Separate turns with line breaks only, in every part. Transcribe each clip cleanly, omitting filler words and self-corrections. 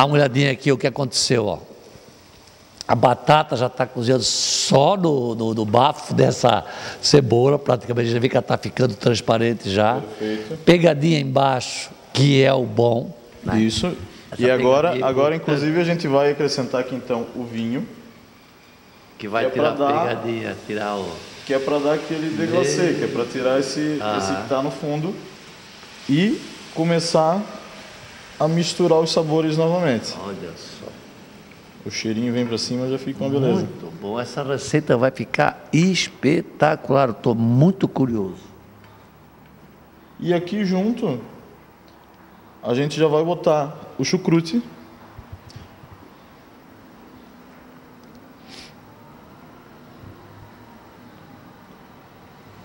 Dá uma olhadinha aqui o que aconteceu, ó. A batata já está cozinhando só no bafo dessa cebola, praticamente já vê que ela está ficando transparente já.
Perfeito.
Pegadinha embaixo, que é o bom. Né?
Isso.
Essa
E agora
pegadinha-
inclusive, a gente vai acrescentar aqui então o vinho,
Que vai
que é
tirar a
pra dar-
pegadinha, tirar o...
que é para dar aquele deglacê, que é para tirar esse que está no fundo e começar a misturar os sabores novamente.
Olha só.
O cheirinho vem para cima e já fica uma beleza.
Muito bom. Essa receita vai ficar espetacular. Estou muito curioso.
E aqui junto, a gente já vai botar o chucrute.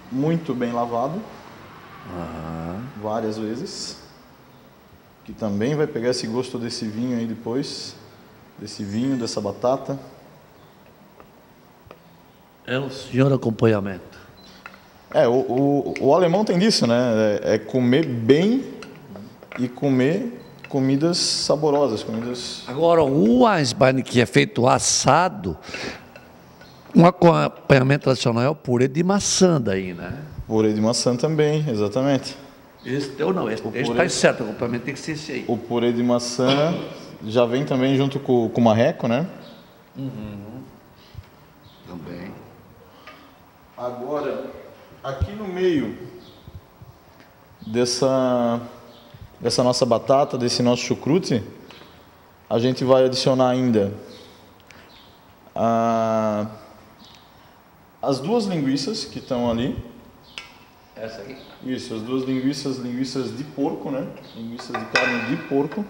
Muito bem lavado. Várias vezes. Que também vai pegar esse gosto desse vinho aí depois. Desse vinho, dessa batata.
É um senhor acompanhamento.
O alemão tem disso, né? É comer bem e comer comidas saborosas, comidas...
Agora, o Weißwein, que é feito assado, um acompanhamento tradicional é o purê de maçã daí, né?
Purê de maçã também, exatamente.
Esse ou não, esse está certo, o acompanhamento tem que ser esse aí.
O purê de maçã já vem também junto com o marreco, né?
Também.
Agora, aqui no meio dessa nossa batata, desse nosso chucrute, a gente vai adicionar ainda as duas linguiças que estão ali.
Essa aqui?
Isso, as duas linguiças de porco, né? Linguiças de carne de porco.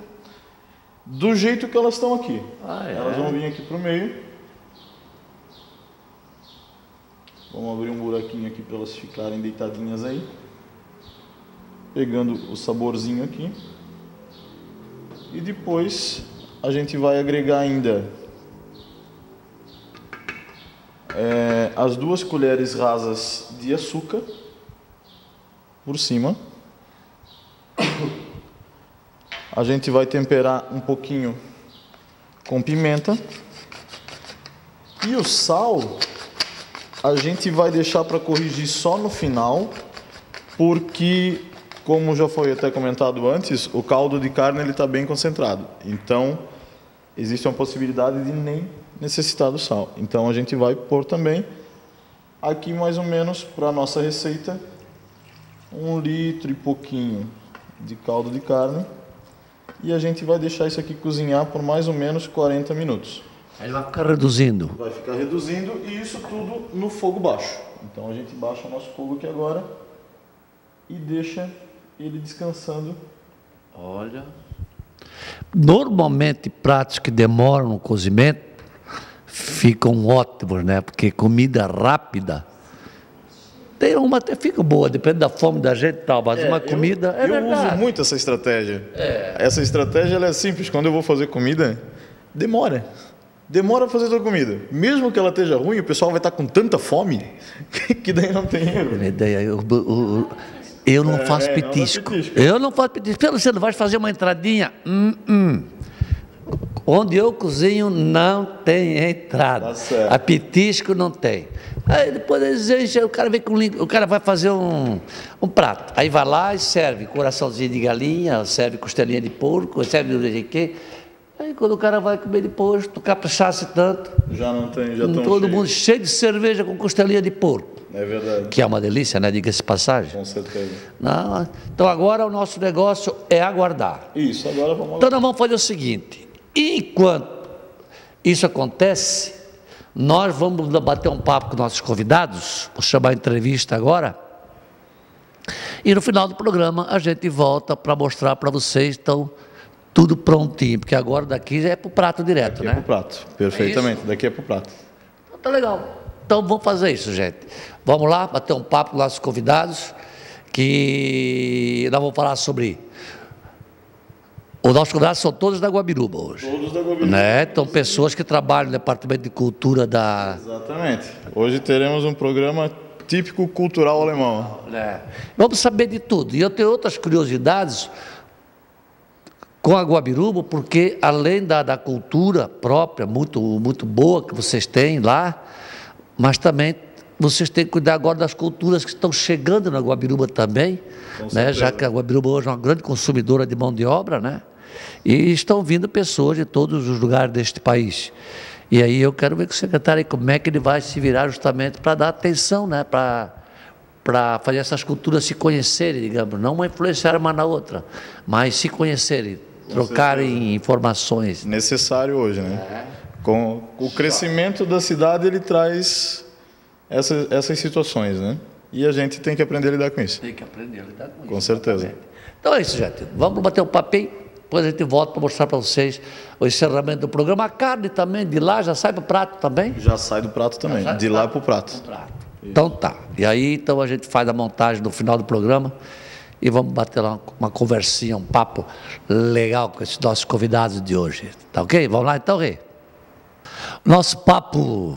Do jeito que elas estão aqui.
Ah, é?
Elas vão vir aqui pro meio. Vamos abrir um buraquinho aqui para elas ficarem deitadinhas aí. Pegando o saborzinho aqui. E depois a gente vai agregar ainda as 2 colheres rasas de açúcar por cima. A gente vai temperar um pouquinho com pimenta. E o sal a gente vai deixar para corrigir só no final, porque, como já foi até comentado antes, o caldo de carne ele está bem concentrado. Então, existe uma possibilidade de nem necessitar do sal. Então, a gente vai pôr também, aqui mais ou menos, para a nossa receita, 1 litro e pouquinho de caldo de carne. E a gente vai deixar isso aqui cozinhar por mais ou menos 40 minutos.
Aí vai ficar reduzindo.
Vai ficar reduzindo e isso tudo no fogo baixo. Então a gente baixa o nosso fogo aqui agora e deixa ele descansando.
Olha. Normalmente pratos que demoram no cozimento ficam ótimos, né? Porque comida rápida tem uma até fica boa, depende da fome da gente e tal, mas uma comida
Eu
verdade.
uso muito essa estratégia. Essa estratégia ela é simples. Quando eu vou fazer comida, demora. Demora a fazer a comida. Mesmo que ela esteja ruim, o pessoal vai estar com tanta fome que daí não tem erro.
Eu não faço petisco. Eu não faço petisco. Pelo você não vai fazer uma entradinha? Onde eu cozinho não tem entrada.
Tá certo.
A petisco não tem. Aí depois o cara vem com o cara vai fazer um prato. Aí vai lá e serve coraçãozinho de galinha, serve costelinha de porco, serve não sei o quê. Aí quando o cara vai comer depois, tu caprichasse tanto.
Já não tem, já
Todo mundo cheio de cerveja com costelinha de porco.
É verdade.
Que é uma delícia, né? Diga-se de passagem.
Com certeza.
Não, então agora o nosso negócio é aguardar.
Isso, agora vamos
Então nós vamos fazer o seguinte: enquanto isso acontece, nós vamos bater um papo com nossos convidados, vou chamar a entrevista agora, e no final do programa a gente volta para mostrar para vocês, então, tudo prontinho, porque agora daqui é para o prato direto,
daqui
né?
é pro prato, perfeitamente, daqui é pro prato.
Então, tá legal. Então vamos fazer isso, gente. Vamos lá, bater um papo com nossos convidados, que nós vamos falar sobre... Os nossos convidados são todos da Guabiruba hoje.
Todos da Guabiruba.
Né? Então, pessoas que trabalham no Departamento de Cultura da...
Exatamente. Hoje teremos um programa típico cultural alemão.
Vamos saber de tudo. E eu tenho outras curiosidades com a Guabiruba, porque além da cultura própria, muito boa que vocês têm lá, mas também vocês têm que cuidar agora das culturas que estão chegando na Guabiruba também, né? Já que a Guabiruba hoje é uma grande consumidora de mão de obra, né? E estão vindo pessoas de todos os lugares deste país. E aí eu quero ver com o secretário aí como é que ele vai se virar justamente para dar atenção, né? Para fazer essas culturas se conhecerem, digamos, não uma influenciar uma na outra, mas se conhecerem, trocarem informações.
Necessário hoje, né? Com o crescimento da cidade, ele traz essas situações, né? E a gente tem que aprender a lidar com isso.
Tem que aprender a lidar com isso.
Com certeza.
Exatamente. Então é isso, gente. Vamos bater um papinho, depois a gente volta para mostrar para vocês o encerramento do programa. A carne também de lá já sai para o prato também?
Já sai do prato também, de lá para o prato.
Então tá. E aí então a gente faz a montagem no final do programa e vamos bater lá uma conversinha, um papo legal com esses nossos convidados de hoje. Tá ok? Vamos lá então, Rei? Nosso papo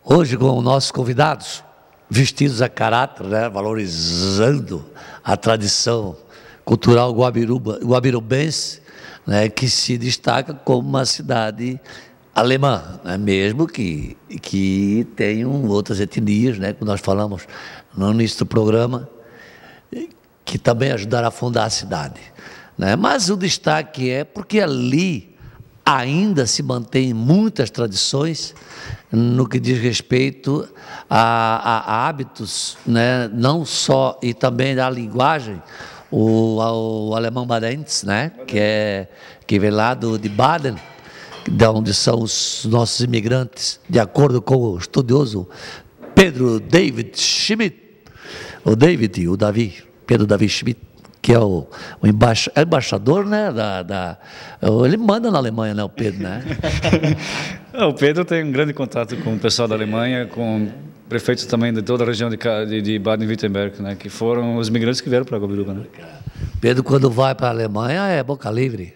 hoje com os nossos convidados, vestidos a caráter, né? Valorizando a tradição cultural guabirubense, né? Que se destaca como uma cidade alemã, né? Mesmo que tenham outras etnias, né? Como nós falamos no início do programa, que também ajudaram a fundar a cidade, né? Mas o destaque é porque ali ainda se mantém muitas tradições no que diz respeito a hábitos, né? Não só, e também da linguagem, o alemão badense, né? Que vem lá de Baden, de onde são os nossos imigrantes, de acordo com o estudioso Pedro David Schmidt, o Davi, Pedro Davi Schmidt, que é o embaixador, né, ele manda na Alemanha, né, o Pedro, né?
O Pedro tem um grande contato com o pessoal da Alemanha, com prefeitos também de toda a região de Baden-Württemberg, né, que foram os imigrantes que vieram para Guabiruba, né?
Pedro, quando vai para a Alemanha, é boca livre.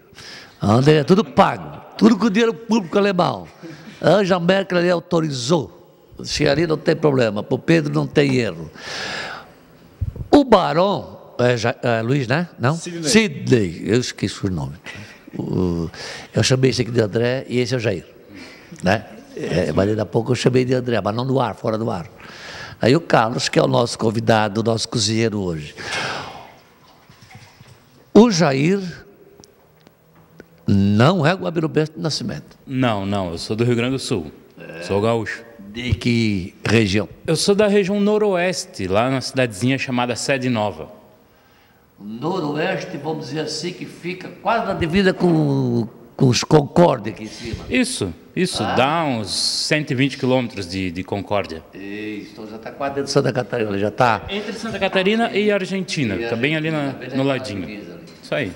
Anda, é tudo pago, tudo com dinheiro público alemão. A Angela Merkel ali autorizou. Se ali não tem problema, para o Pedro não tem erro. O Barão, Luiz, né? Não? Sidney. Eu esqueci o nome. Eu chamei esse aqui de André e esse é o Jair, né? Mas daqui a pouco eu chamei de André, mas não no ar, fora do ar. Aí o Carlos, que é o nosso convidado, o nosso cozinheiro hoje. O Jair não é guabirubense de nascimento.
Não, eu sou do Rio Grande do Sul, sou gaúcho.
De que região?
Eu sou da região noroeste, lá na cidadezinha chamada Sede Nova.
Noroeste, vamos dizer assim, que fica quase na divisa com os Concórdia aqui em cima.
Isso, dá uns 120 quilômetros de Concórdia.
Isso, então já está quase dentro de Santa Catarina, já está...
Entre Santa Catarina e Argentina, está bem ali no ladinho. Isso aí.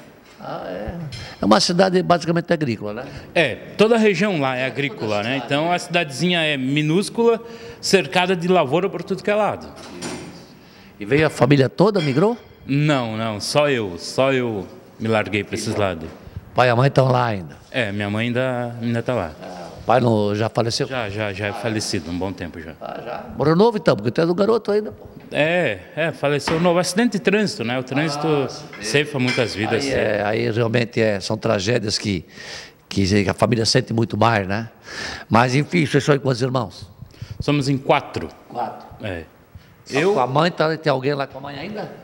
É uma cidade basicamente agrícola, né?
Toda a região lá é agrícola, né? Então a cidadezinha é minúscula, cercada de lavoura por tudo que é lado.
E veio a família toda, migrou?
Não, só eu me larguei para esses lados.
Pai e a mãe estão lá ainda?
Minha mãe ainda está lá.
O pai já faleceu?
Já é falecido, um bom tempo já.
Já. Morreu novo então, porque tu é do garoto ainda, pô.
Faleceu novo. Acidente de trânsito, né? O trânsito ceifa muitas vidas.
Aí realmente são tragédias que a família sente muito mais, né? Mas enfim, vocês são quantos irmãos?
Somos em 4.
4?
Eu...
Com a mãe, tem alguém lá com a mãe ainda?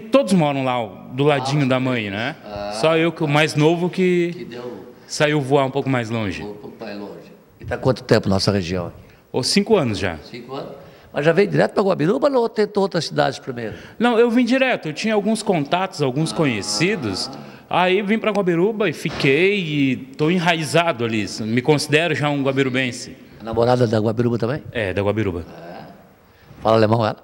Todos moram lá do ladinho da mãe, né? Só eu, que o mais novo, que saiu voar um pouco mais longe.
Um pouco mais longe. E está quanto tempo na nossa região?
5 anos já.
5 anos? Mas já veio direto para Guabiruba ou tentou outras cidades primeiro?
Não, eu vim direto. Eu tinha alguns contatos, alguns conhecidos. Aí vim para Guabiruba e fiquei e estou enraizado ali. Me considero já um guabirubense.
A namorada da Guabiruba também?
Da Guabiruba.
Fala alemão ela?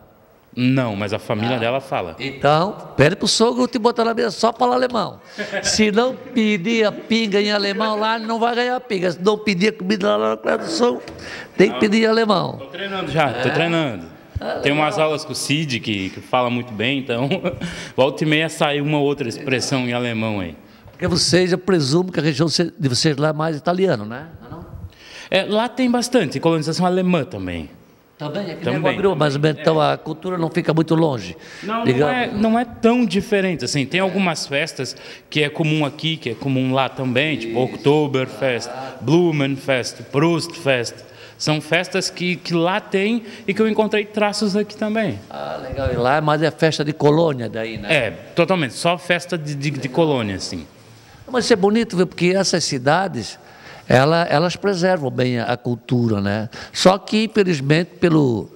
Não, mas a família dela fala.
Então, pede pro sogro te botar na mesa só para alemão. Se não pedir a pinga em alemão lá, ele não vai ganhar pinga. Se não pedir a comida lá na casa do sogro, tem que pedir em alemão.
Estou treinando já, estou treinando. Tem umas aulas com o Cid, que fala muito bem, então volta e meia sai uma outra expressão em alemão aí.
Porque vocês, eu presumo que a região de vocês lá é mais italiano, né?
Lá tem bastante colonização alemã também.
Também, aqui
Também.
mas então a cultura não fica muito longe.
Não é tão diferente, assim, tem algumas festas que é comum aqui, que é comum lá também, tipo Oktoberfest, Blumenfest, Prostfest. São festas que lá tem e que eu encontrei traços aqui também.
Ah, legal. E lá, mas é festa de colônia daí, né?
É, totalmente, só festa de colônia, assim.
Mas isso é bonito, viu? Porque essas cidades, elas preservam bem a cultura, né? Só que, infelizmente, pelo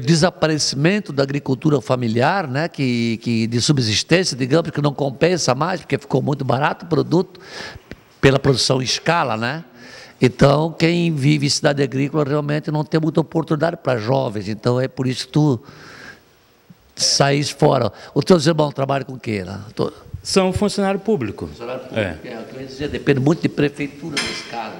desaparecimento da agricultura familiar, né? Que de subsistência, digamos, que não compensa mais, porque ficou muito barato o produto, pela produção em escala, né? Então, quem vive em cidade agrícola realmente não tem muita oportunidade para jovens. Então, é por isso que tu saís fora. Os teus irmãos trabalham com o quê? Né?
São funcionário público.
Funcionário público. Eu ia dizer, depende muito de prefeitura nesse caso.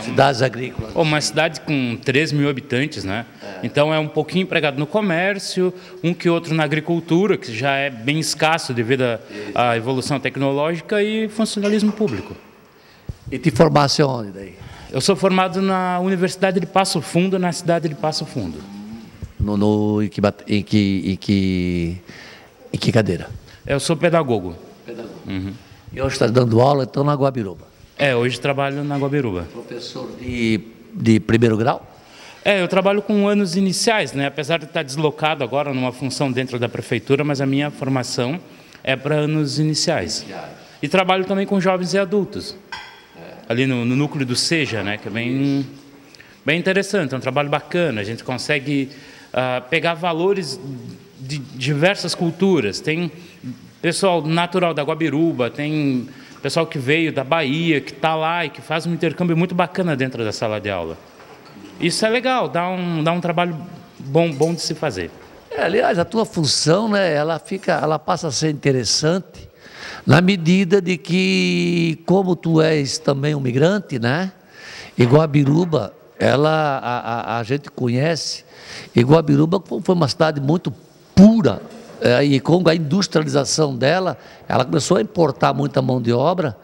Cidades agrícolas.
Uma cidade com 3 mil habitantes, né? Então, é um pouquinho empregado no comércio, um que outro na agricultura, que já é bem escasso devido à evolução tecnológica, e funcionalismo público.
E te formasse onde daí?
Eu sou formado na Universidade de Passo Fundo, na cidade de Passo Fundo.
Em que cadeira?
Eu sou pedagogo.
Uhum. E hoje está dando aula, então, na Guabiruba?
Hoje trabalho na Guabiruba.
Professor de primeiro grau?
Eu trabalho com anos iniciais, né? Apesar de estar deslocado agora numa função dentro da prefeitura, mas a minha formação é para anos iniciais. E trabalho também com jovens e adultos. Ali no núcleo do SEJA, né, que é bem interessante, é um trabalho bacana, a gente consegue pegar valores de diversas culturas. Tem pessoal natural da Guabiruba, tem pessoal que veio da Bahia, que está lá e que faz um intercâmbio muito bacana dentro da sala de aula. Isso é legal, dá um trabalho bom de se fazer.
Aliás, a tua função, né, ela passa a ser interessante, na medida de que, como tu és também um migrante, né? E Guabiruba, a gente conhece, e Guabiruba foi uma cidade muito pura, e com a industrialização dela, ela começou a importar muita mão de obra,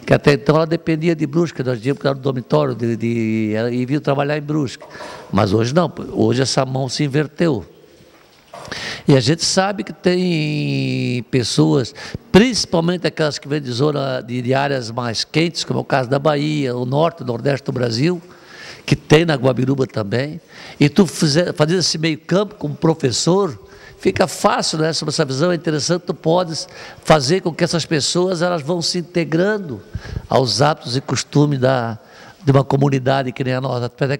que até então ela dependia de Brusque, nós dizíamos que era do dormitório, e vinha trabalhar em Brusque. Mas hoje não, hoje essa mão se inverteu. E a gente sabe que tem pessoas, principalmente aquelas que vêm de zona de áreas mais quentes, como é o caso da Bahia, o norte, o nordeste do Brasil, que tem na Guabiruba também. E tu fazer esse meio campo como professor, fica fácil, né? Sobre essa visão é interessante, tu podes fazer com que essas pessoas elas vão se integrando aos hábitos e costumes de uma comunidade que nem a nossa, apesar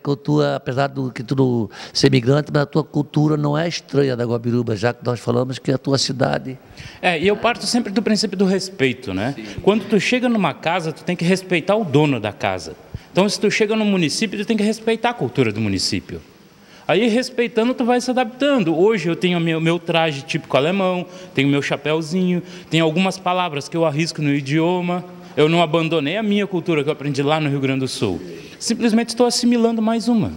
que tu ser migrante, mas a tua cultura não é estranha da Guabiruba, já que nós falamos que a tua cidade...
E eu parto sempre do princípio do respeito, né? Sim. Quando tu chega numa casa, tu tem que respeitar o dono da casa. Então, se tu chega num município, tu tem que respeitar a cultura do município. Aí, respeitando, tu vai se adaptando. Hoje eu tenho meu traje típico alemão, tenho meu chapéuzinho, tenho algumas palavras que eu arrisco no idioma. Eu não abandonei a minha cultura que eu aprendi lá no Rio Grande do Sul. Simplesmente estou assimilando mais uma.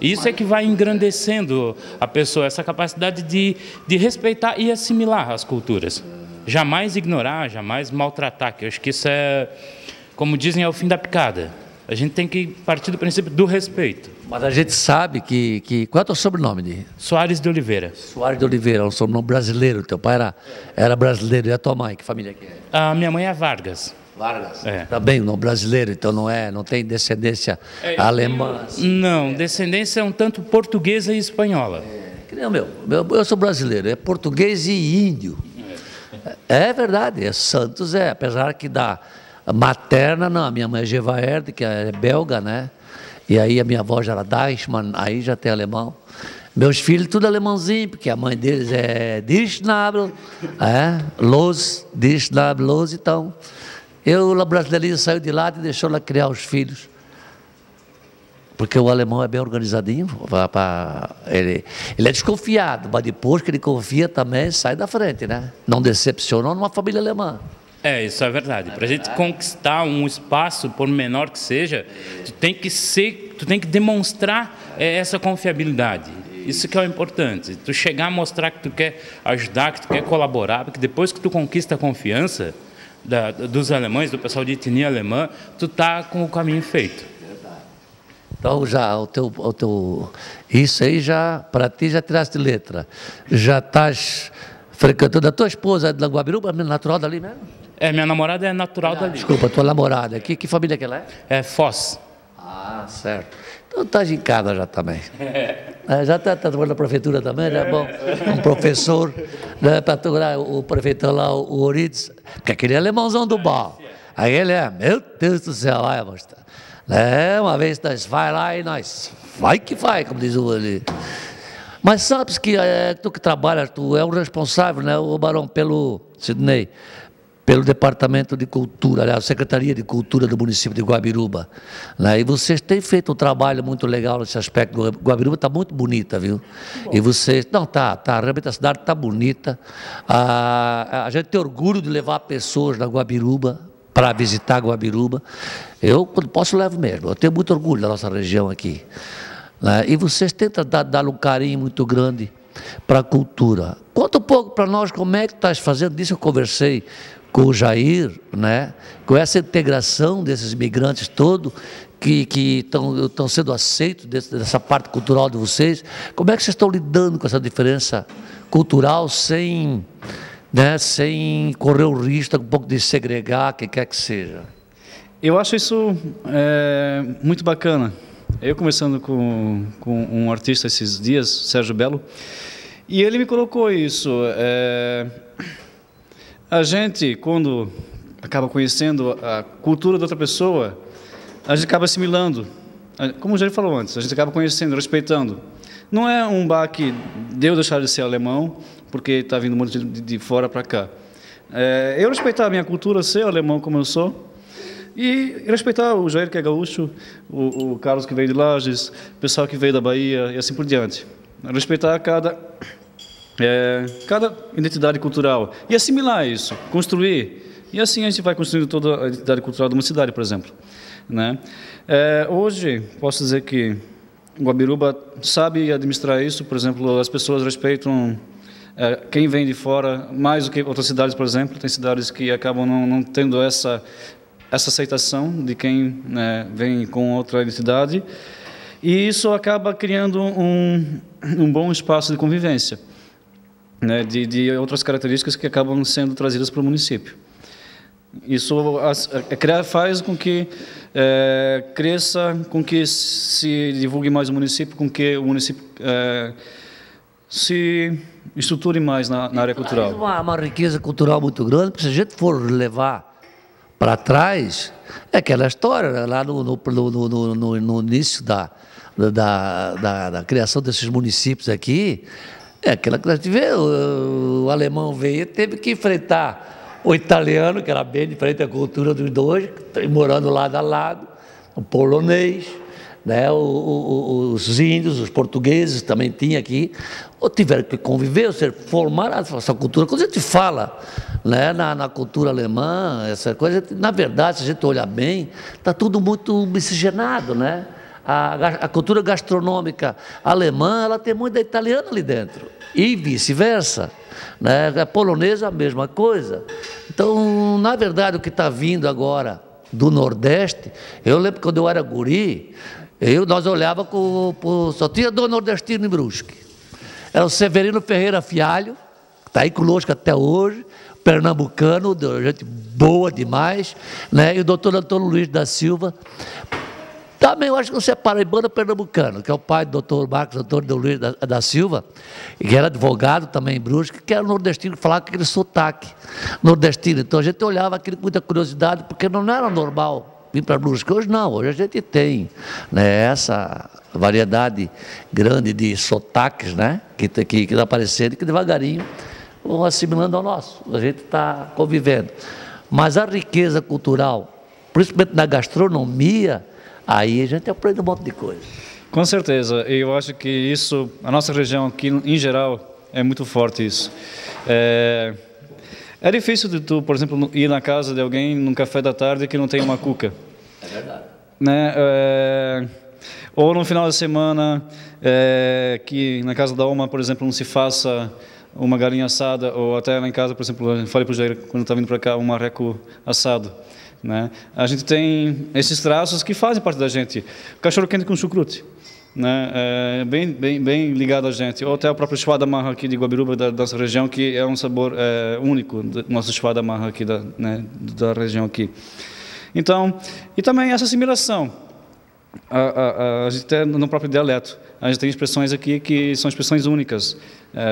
Isso é que vai engrandecendo a pessoa, essa capacidade de respeitar e assimilar as culturas. Jamais ignorar, jamais maltratar, que eu acho que isso é, como dizem, é o fim da picada. A gente tem que partir do princípio do respeito.
Mas a gente sabe que qual é o teu sobrenome?
Soares de Oliveira.
Soares de Oliveira, é um sobrenome brasileiro. Teu pai era brasileiro. E a tua mãe, que família que é?
A minha mãe é Vargas.
Vargas? Também, não brasileiro, então não tem descendência alemã. Assim.
Não, descendência é um tanto portuguesa e espanhola.
Eu sou brasileiro, é português e índio. É verdade, Santos apesar que da materna, não, a minha mãe é Gevaerde, que é belga, né? E aí a minha avó já era Deichmann, aí já tem alemão. Meus filhos, tudo alemãozinho, porque a mãe deles é Dischnabel, Dischnabel, então... a brasileirinha saiu de lá e deixou ela criar os filhos. Porque o alemão é bem organizadinho. Ele é desconfiado, mas depois que ele confia também, sai da frente, né? Não decepcionou numa família alemã.
Isso é verdade. Para a gente conquistar um espaço, por menor que seja, tu tem que demonstrar essa confiabilidade. Isso que é o importante. Tu chegar a mostrar que tu quer ajudar, que tu quer colaborar, porque depois que tu conquista a confiança dos alemães, do pessoal de etnia alemã, tu tá com o caminho feito.
Então já isso aí já, para ti já tiraste letra. Já estás frequentando a tua esposa da Guabiruba, natural dali mesmo?
Minha namorada é natural dali.
Desculpa, tua namorada. Que família que ela é?
É Foz.
Ah, certo. Então estás em casa já também. Já está trabalhando na prefeitura também, já é bom. Um professor, né, para aturar o prefeito lá, o Orides, porque aquele é alemãozão do bar. Aí ele meu Deus do céu, vai mostrar. Uma vez nós vai lá e nós, vai que vai, como diz o ali. Mas sabes que tu que trabalhas, tu é o responsável, né, o Barão, pelo Sidney, pelo Departamento de Cultura, aliás, Secretaria de Cultura do município de Guabiruba. Né? E vocês têm feito um trabalho muito legal nesse aspecto. Guabiruba está muito bonita, viu? E vocês... Não, tá, realmente a cidade está bonita. A gente tem orgulho de levar pessoas na Guabiruba, para visitar Guabiruba. Eu, quando posso, levo mesmo. Eu tenho muito orgulho da nossa região aqui. Né? E vocês tentam dar um carinho muito grande para a cultura. Conta um pouco para nós como é que estás fazendo. Disso eu conversei com o Jair, né? Com essa integração desses imigrantes todos que estão sendo aceitos dessa parte cultural de vocês. Como é que vocês estão lidando com essa diferença cultural sem correr o risco um pouco de segregar, quem quer que seja?
Eu acho isso muito bacana. Eu conversando com um artista esses dias, Sérgio Belo, e ele me colocou isso. A gente, quando acaba conhecendo a cultura da outra pessoa, a gente acaba assimilando. Como o Jair falou antes, a gente acaba conhecendo, respeitando. Não é um baque de eu deixar de ser alemão, porque está vindo muito de fora para cá. Eu respeitar a minha cultura, ser alemão como eu sou, e respeitar o Jair, que é gaúcho, o Carlos, que veio de Lages, o pessoal que veio da Bahia, e assim por diante. Respeitar cada identidade cultural e assimilar isso, construir. E assim a gente vai construindo toda a identidade cultural de uma cidade, por exemplo. Né? Hoje, posso dizer que Guabiruba sabe administrar isso. Por exemplo, as pessoas respeitam quem vem de fora mais do que outras cidades, por exemplo. Tem cidades que acabam não tendo essa aceitação de quem vem com outra identidade. E isso acaba criando um bom espaço de convivência, né, de outras características que acabam sendo trazidas para o município. Isso faz com que cresça, com que se divulgue mais o município, com que o município se estruture mais na área cultural.
Uma riqueza cultural muito grande, porque se a gente for levar para trás, é aquela história, né, lá no início da criação desses municípios aqui, aquela que a gente vê, o alemão veio, teve que enfrentar o italiano, que era bem diferente da cultura dos dois, morando lado a lado, o polonês, né, os índios, os portugueses também tinham aqui, ou tiveram que conviver, ou seja, formar essa cultura. Quando a gente fala, né, na cultura alemã, essa coisa, na verdade, se a gente olhar bem, está tudo muito miscigenado, né? A cultura gastronômica alemã, ela tem muita italiana ali dentro, e vice-versa, né? A polonesa, a mesma coisa. Então, na verdade, o que está vindo agora do Nordeste, eu lembro quando eu era guri, nós olhávamos só tinha dois nordestinos em Brusque. Era o Severino Ferreira Fialho, que está aí conosco até hoje, pernambucano, gente boa demais, né? E o doutor Antônio Luiz da Silva. Também eu acho que você é paraibano pernambucano, que é o pai do doutor Marcos Antônio Luiz da Silva, que era advogado também em Brusque, que era nordestino, que falava com aquele sotaque nordestino. Então a gente olhava aquilo com muita curiosidade, porque não era normal vir para Brusque. Hoje não, hoje a gente tem, né, essa variedade grande de sotaques, né, que está aparecendo e que devagarinho vão assimilando ao nosso. A gente está convivendo. Mas a riqueza cultural, principalmente na gastronomia, aí a gente aprende um monte de coisa.
Com certeza. Eu acho que isso, a nossa região aqui, em geral, é muito forte isso. É difícil de tu, por exemplo, ir na casa de alguém num café da tarde que não tem uma cuca.
É verdade.
Né? Ou no final de semana, que na casa da Oma, por exemplo, não se faça uma galinha assada, ou até lá em casa, por exemplo, eu falei para o Jair, quando está vindo para cá, um marreco assado. né? A gente tem esses traços que fazem parte da gente. Cachorro-quente com chucrute, né? Bem ligado a gente. Ou até o próprio chuá da marra aqui de Guabiruba, da nossa região, que é um sabor único do nosso chuá da marra aqui da região aqui. Então, e também essa assimilação. A gente tem no próprio dialeto. A gente tem expressões aqui que são expressões únicas.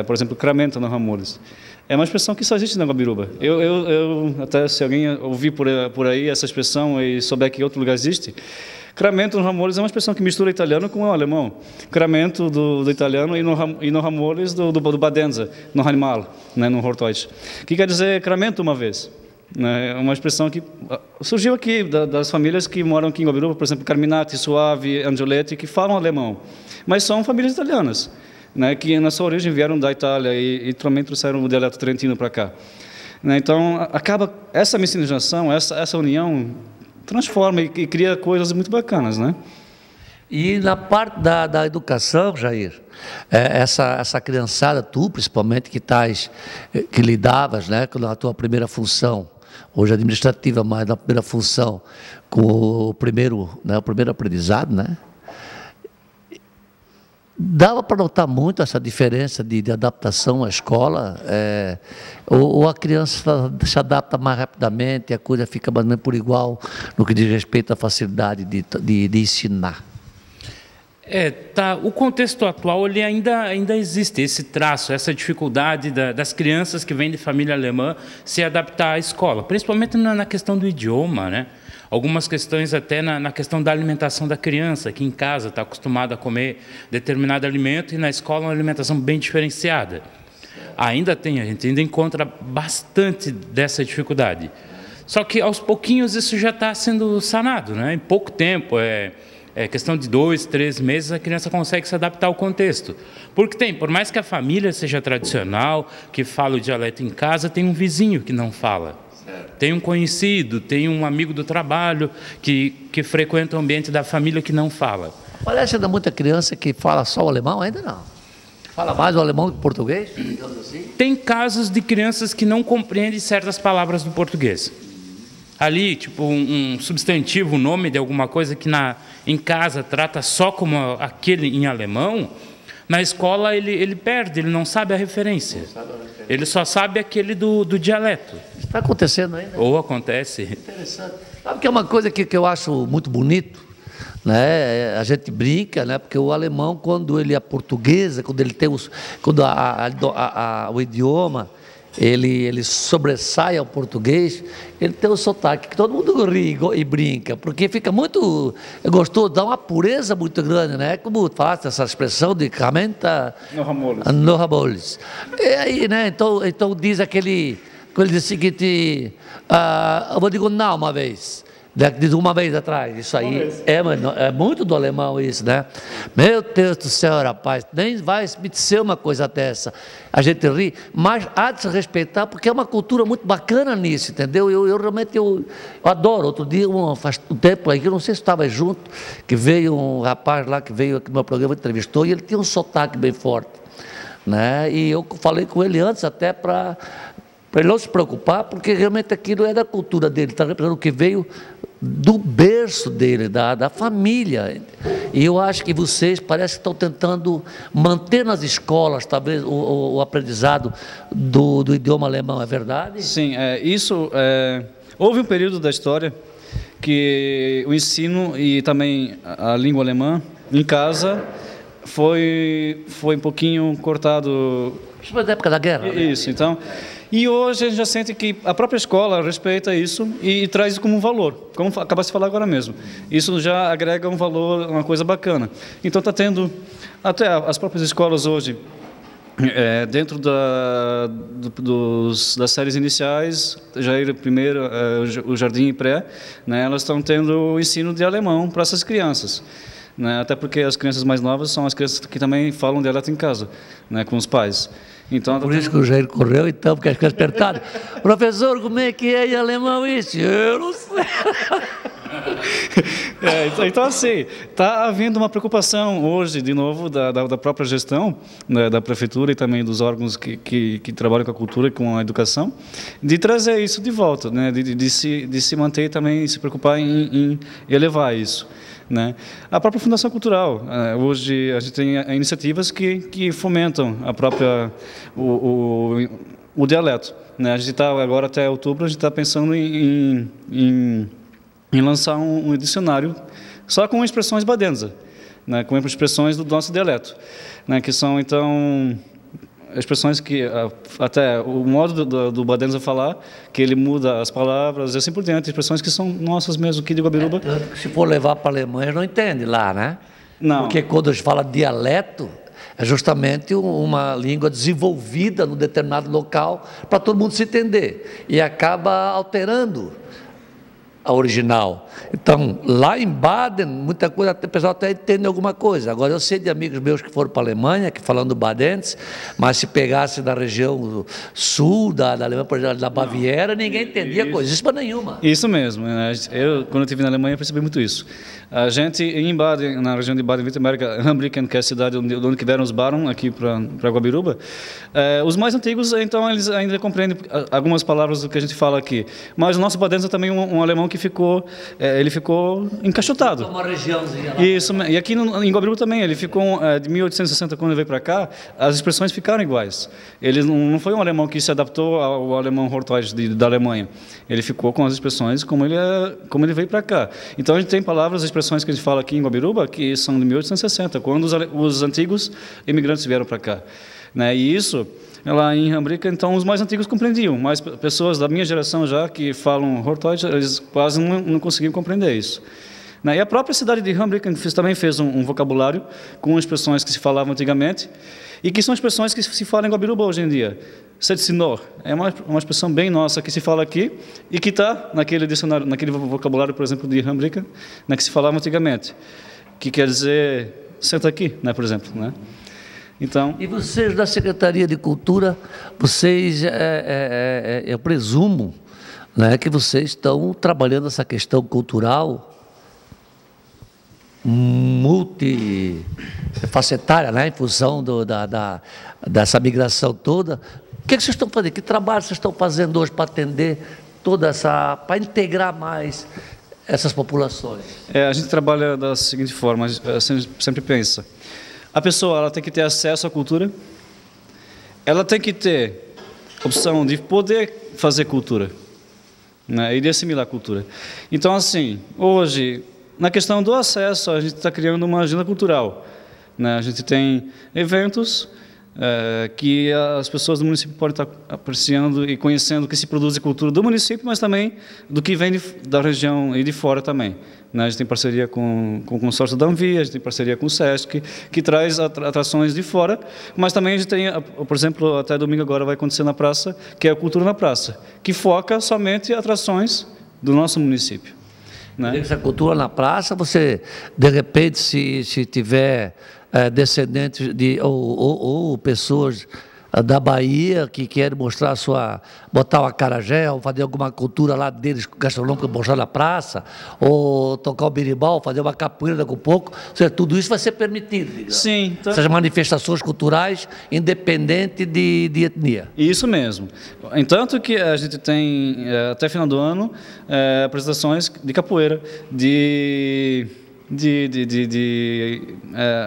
Por exemplo, cramenta no Ramoles. É uma expressão que só existe na Guabiruba. Eu até se alguém ouvir por aí essa expressão e souber que em outro lugar existe, cramento no Ramoles é uma expressão que mistura italiano com o alemão. Cramento do italiano e no Ramoles do Badenza, no animal, né, no Hortdeutsch. Que quer dizer cramento uma vez. É uma expressão que surgiu aqui das famílias que moram aqui em Guabiruba, por exemplo, Carminati, Suave, Angioletti, que falam alemão, mas são famílias italianas, né, que na sua origem vieram da Itália e também trouxeram o dialeto trentino para cá. Né, então, acaba essa miscigenação, essa união transforma e cria coisas muito bacanas, né?
E na parte da educação, Jair, essa criançada, tu principalmente, que lidavas, né, com a tua primeira função, hoje administrativa, mas na primeira função, com o primeiro aprendizado, né? Dava para notar muito essa diferença de adaptação à escola, ou a criança se adapta mais rapidamente, a coisa fica mais ou menos por igual no que diz respeito à facilidade de ensinar.
O contexto atual ele ainda existe esse traço, essa dificuldade das crianças que vêm de família alemã se adaptar à escola, principalmente na questão do idioma, né? Algumas questões até na questão da alimentação da criança, que em casa está acostumada a comer determinado alimento e na escola uma alimentação bem diferenciada. A gente ainda encontra bastante dessa dificuldade. Só que aos pouquinhos isso já está sendo sanado, né? Em pouco tempo, questão de 2, 3 meses, a criança consegue se adaptar ao contexto. Porque por mais que a família seja tradicional, que fala o dialeto em casa, tem um vizinho que não fala. Tem um conhecido, tem um amigo do trabalho que frequenta o ambiente da família que não fala.
Parece ainda muita criança que fala só o alemão, ainda não. Fala mais o alemão que o português, digamos assim?
Tem casos de crianças que não compreendem certas palavras do português. Ali, tipo, um substantivo, um nome de alguma coisa que em casa trata só como aquele em alemão, na escola ele perde, ele não sabe a referência. Ele só sabe aquele do dialeto.
Está acontecendo ainda?
Ou acontece.
Interessante. Sabe que é uma coisa que eu acho muito bonito, né? A gente brinca, né? Porque o alemão, quando ele é português, quando ele tem o idioma, ele sobressai ao português, ele tem um sotaque que todo mundo ri e brinca, porque fica muito gostoso, dá uma pureza muito grande, né? Como falaste essa expressão de camenta no Ramoles. E aí, né? Então diz ele diz o seguinte, eu vou dizer não uma vez. Diz uma vez atrás, isso aí é muito do alemão isso, né? Meu Deus do céu, rapaz, nem vai me dizer uma coisa dessa. A gente ri, mas há de se respeitar, porque é uma cultura muito bacana nisso, entendeu? Eu realmente adoro. Outro dia, faz um tempo aí, eu não sei se estava junto, que veio um rapaz lá, que veio aqui no meu programa, entrevistou, e ele tinha um sotaque bem forte, né? E eu falei com ele antes até para ele não se preocupar, porque realmente aquilo é da cultura dele, está representando o que veio do berço dele, da família. E eu acho que vocês parece que estão tentando manter nas escolas, talvez, o aprendizado do idioma alemão, é verdade?
Sim, houve um período da história que o ensino e também a língua alemã em casa foi um pouquinho cortado.
Isso foi da época da guerra?
Isso, né? Então... E hoje a gente já sente que a própria escola respeita isso e traz isso como um valor, como acabaste de falar agora mesmo. Isso já agrega um valor, uma coisa bacana. Então está tendo, até as próprias escolas hoje, dentro das séries iniciais, Jair primeiro, o jardim e pré, né, elas estão tendo o ensino de alemão para essas crianças. Né, até porque as crianças mais novas são as crianças que também falam dialeto em casa, né, com os pais. Então,
Por isso que o Jair correu, então, porque as crianças perguntaram, professor, como é que é em alemão isso? Eu não sei.
Então, assim, está havendo uma preocupação hoje, de novo, da própria gestão, né, da prefeitura e também dos órgãos que trabalham com a cultura e com a educação, de trazer isso de volta, né, de se manter e também se preocupar em elevar isso. Né? A própria Fundação Cultural, hoje a gente tem iniciativas que fomentam a própria, o dialeto. Né? A gente está agora, até outubro, a gente está pensando em lançar um dicionário só com expressões badenza, né? Com expressões do nosso dialeto, né? Que são, então, expressões que até o modo do badenza falar, que ele muda as palavras e assim por diante, expressões que são nossas mesmo aqui de Guabiruba.
Tanto que se for levar para a Alemanha, não entende lá, né?
Não.
Porque quando a gente fala dialeto, é justamente uma língua desenvolvida num determinado local para todo mundo se entender. E acaba alterando a original. Então, lá em Baden, muita coisa, o pessoal até entende alguma coisa. Agora, eu sei de amigos meus que foram para a Alemanha, que falando badense, mas se pegasse da região sul da Alemanha, por exemplo, da Baviera, ninguém entendia coisíssima nenhuma.
Isso mesmo. Quando eu estive na Alemanha, percebi muito isso. A gente, em Baden, na região de Baden-Württemberg, Hambriken, que é a cidade onde vieram os Baron, aqui para Guabiruba, os mais antigos, então, eles ainda compreendem algumas palavras do que a gente fala aqui. Mas o nosso badense é também um alemão que ficou, ele ficou encaixotado.
Uma regiãozinha lá.
Isso, e aqui em Guabiruba também, ele ficou, de 1860, quando ele veio para cá, as expressões ficaram iguais. Ele não foi um alemão que se adaptou ao alemão Hochdeutsch da Alemanha. Ele ficou com as expressões como ele veio para cá. Então, a gente tem palavras, expressões que a gente fala aqui em Guabiruba, que são de 1860, quando os antigos imigrantes vieram para cá. Né? E isso, lá em Hambrica, então, os mais antigos compreendiam, mas pessoas da minha geração já, que falam Hochdeutsch, eles quase não conseguiam compreender isso. Né? E a própria cidade de Hambrica também fez um vocabulário com expressões que se falavam antigamente e que são expressões que se falam em Guabiruba hoje em dia. Setsinor é uma expressão bem nossa que se fala aqui e que está naquele dicionário, naquele vocabulário, por exemplo, de Hambrica, né, que se falava antigamente, que quer dizer senta aqui, né, por exemplo, né? Então,
e vocês da Secretaria de Cultura, vocês, eu presumo, né, que vocês estão trabalhando essa questão cultural multifacetária, né, em função dessa migração toda. O que vocês estão fazendo? Que trabalho vocês estão fazendo hoje para atender toda essa, para integrar mais essas populações?
A gente trabalha da seguinte forma, a gente sempre pensa. A pessoa ela tem que ter acesso à cultura, ela tem que ter opção de poder fazer cultura, né, e de assimilar a cultura. Então, assim, hoje, na questão do acesso, a gente está criando uma agenda cultural. Né, a gente tem eventos que as pessoas do município podem estar apreciando e conhecendo o que se produz de cultura do município, mas também do que vem da região e de fora também. Né, a gente tem parceria com o consórcio da Anvia, a gente tem parceria com o SESC, que traz atrações de fora, mas também a gente tem, por exemplo, até domingo agora vai acontecer na praça, que é a Cultura na Praça, que foca somente em atrações do nosso município. Né?
Essa cultura na praça, você, de repente, se tiver descendentes ou pessoas da Bahia que querem mostrar botar o acarajé, ou fazer alguma cultura lá deles, gastronômica, mostrar na praça, ou tocar o berimbau, fazer uma capoeira daqui a pouco, ou seja, tudo isso vai ser permitido, digamos.
Sim. Então...
Essas manifestações culturais, independente de etnia.
Isso mesmo. Entanto que a gente tem, até final do ano, apresentações de capoeira, de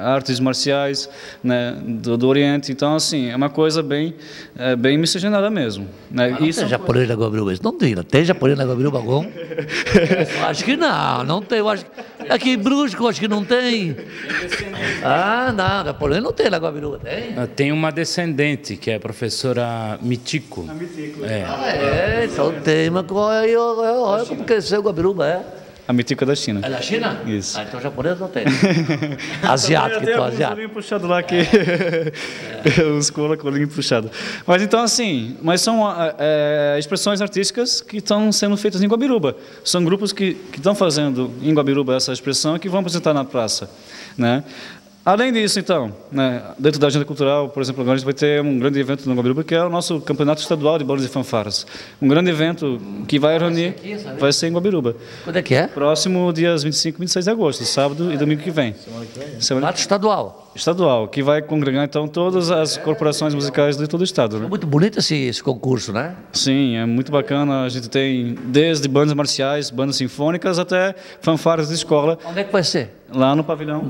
artes marciais, né, do Oriente. Então, assim, é uma coisa bem miscigenada mesmo. Né?
Não tem japonês na Guabiruba? Não tem. Tem japonês na Guabiruba? Acho que não tem. Eu acho, aqui em Brusco, acho que não tem. Não, japonês não tem na Guabiruba, tem?
Tem uma descendente, que é a professora Mitico.
A Mitico.
Então tem, mas olha como cresceu Guabiruba,
A Mitico é da China.
É da China?
Isso.
Então japonês não tem. Asiático, então asiático.
Tem puxado lá que os colinhos puxados. Mas então assim, são expressões artísticas que estão sendo feitas em Guabiruba. São grupos que estão fazendo em Guabiruba essa expressão e que vão apresentar na praça, né? Além disso, então, né, dentro da agenda cultural, por exemplo, agora a gente vai ter um grande evento no Guabiruba, que é o nosso Campeonato Estadual de Bandas e Fanfarras. Um grande evento que vai reunir, vai ser em Guabiruba.
Quando é que é?
Próximo dias 25 e 26 de agosto, sábado e domingo que vem.
Campeonato estadual.
Estadual, que vai congregar, então, todas as corporações musicais de todo o estado.
É
Né?
muito bonito esse concurso, né?
Sim, é muito bacana. A gente tem desde bandas marciais, bandas sinfônicas, até fanfarras de escola,
Onde é que vai ser?
lá no pavilhão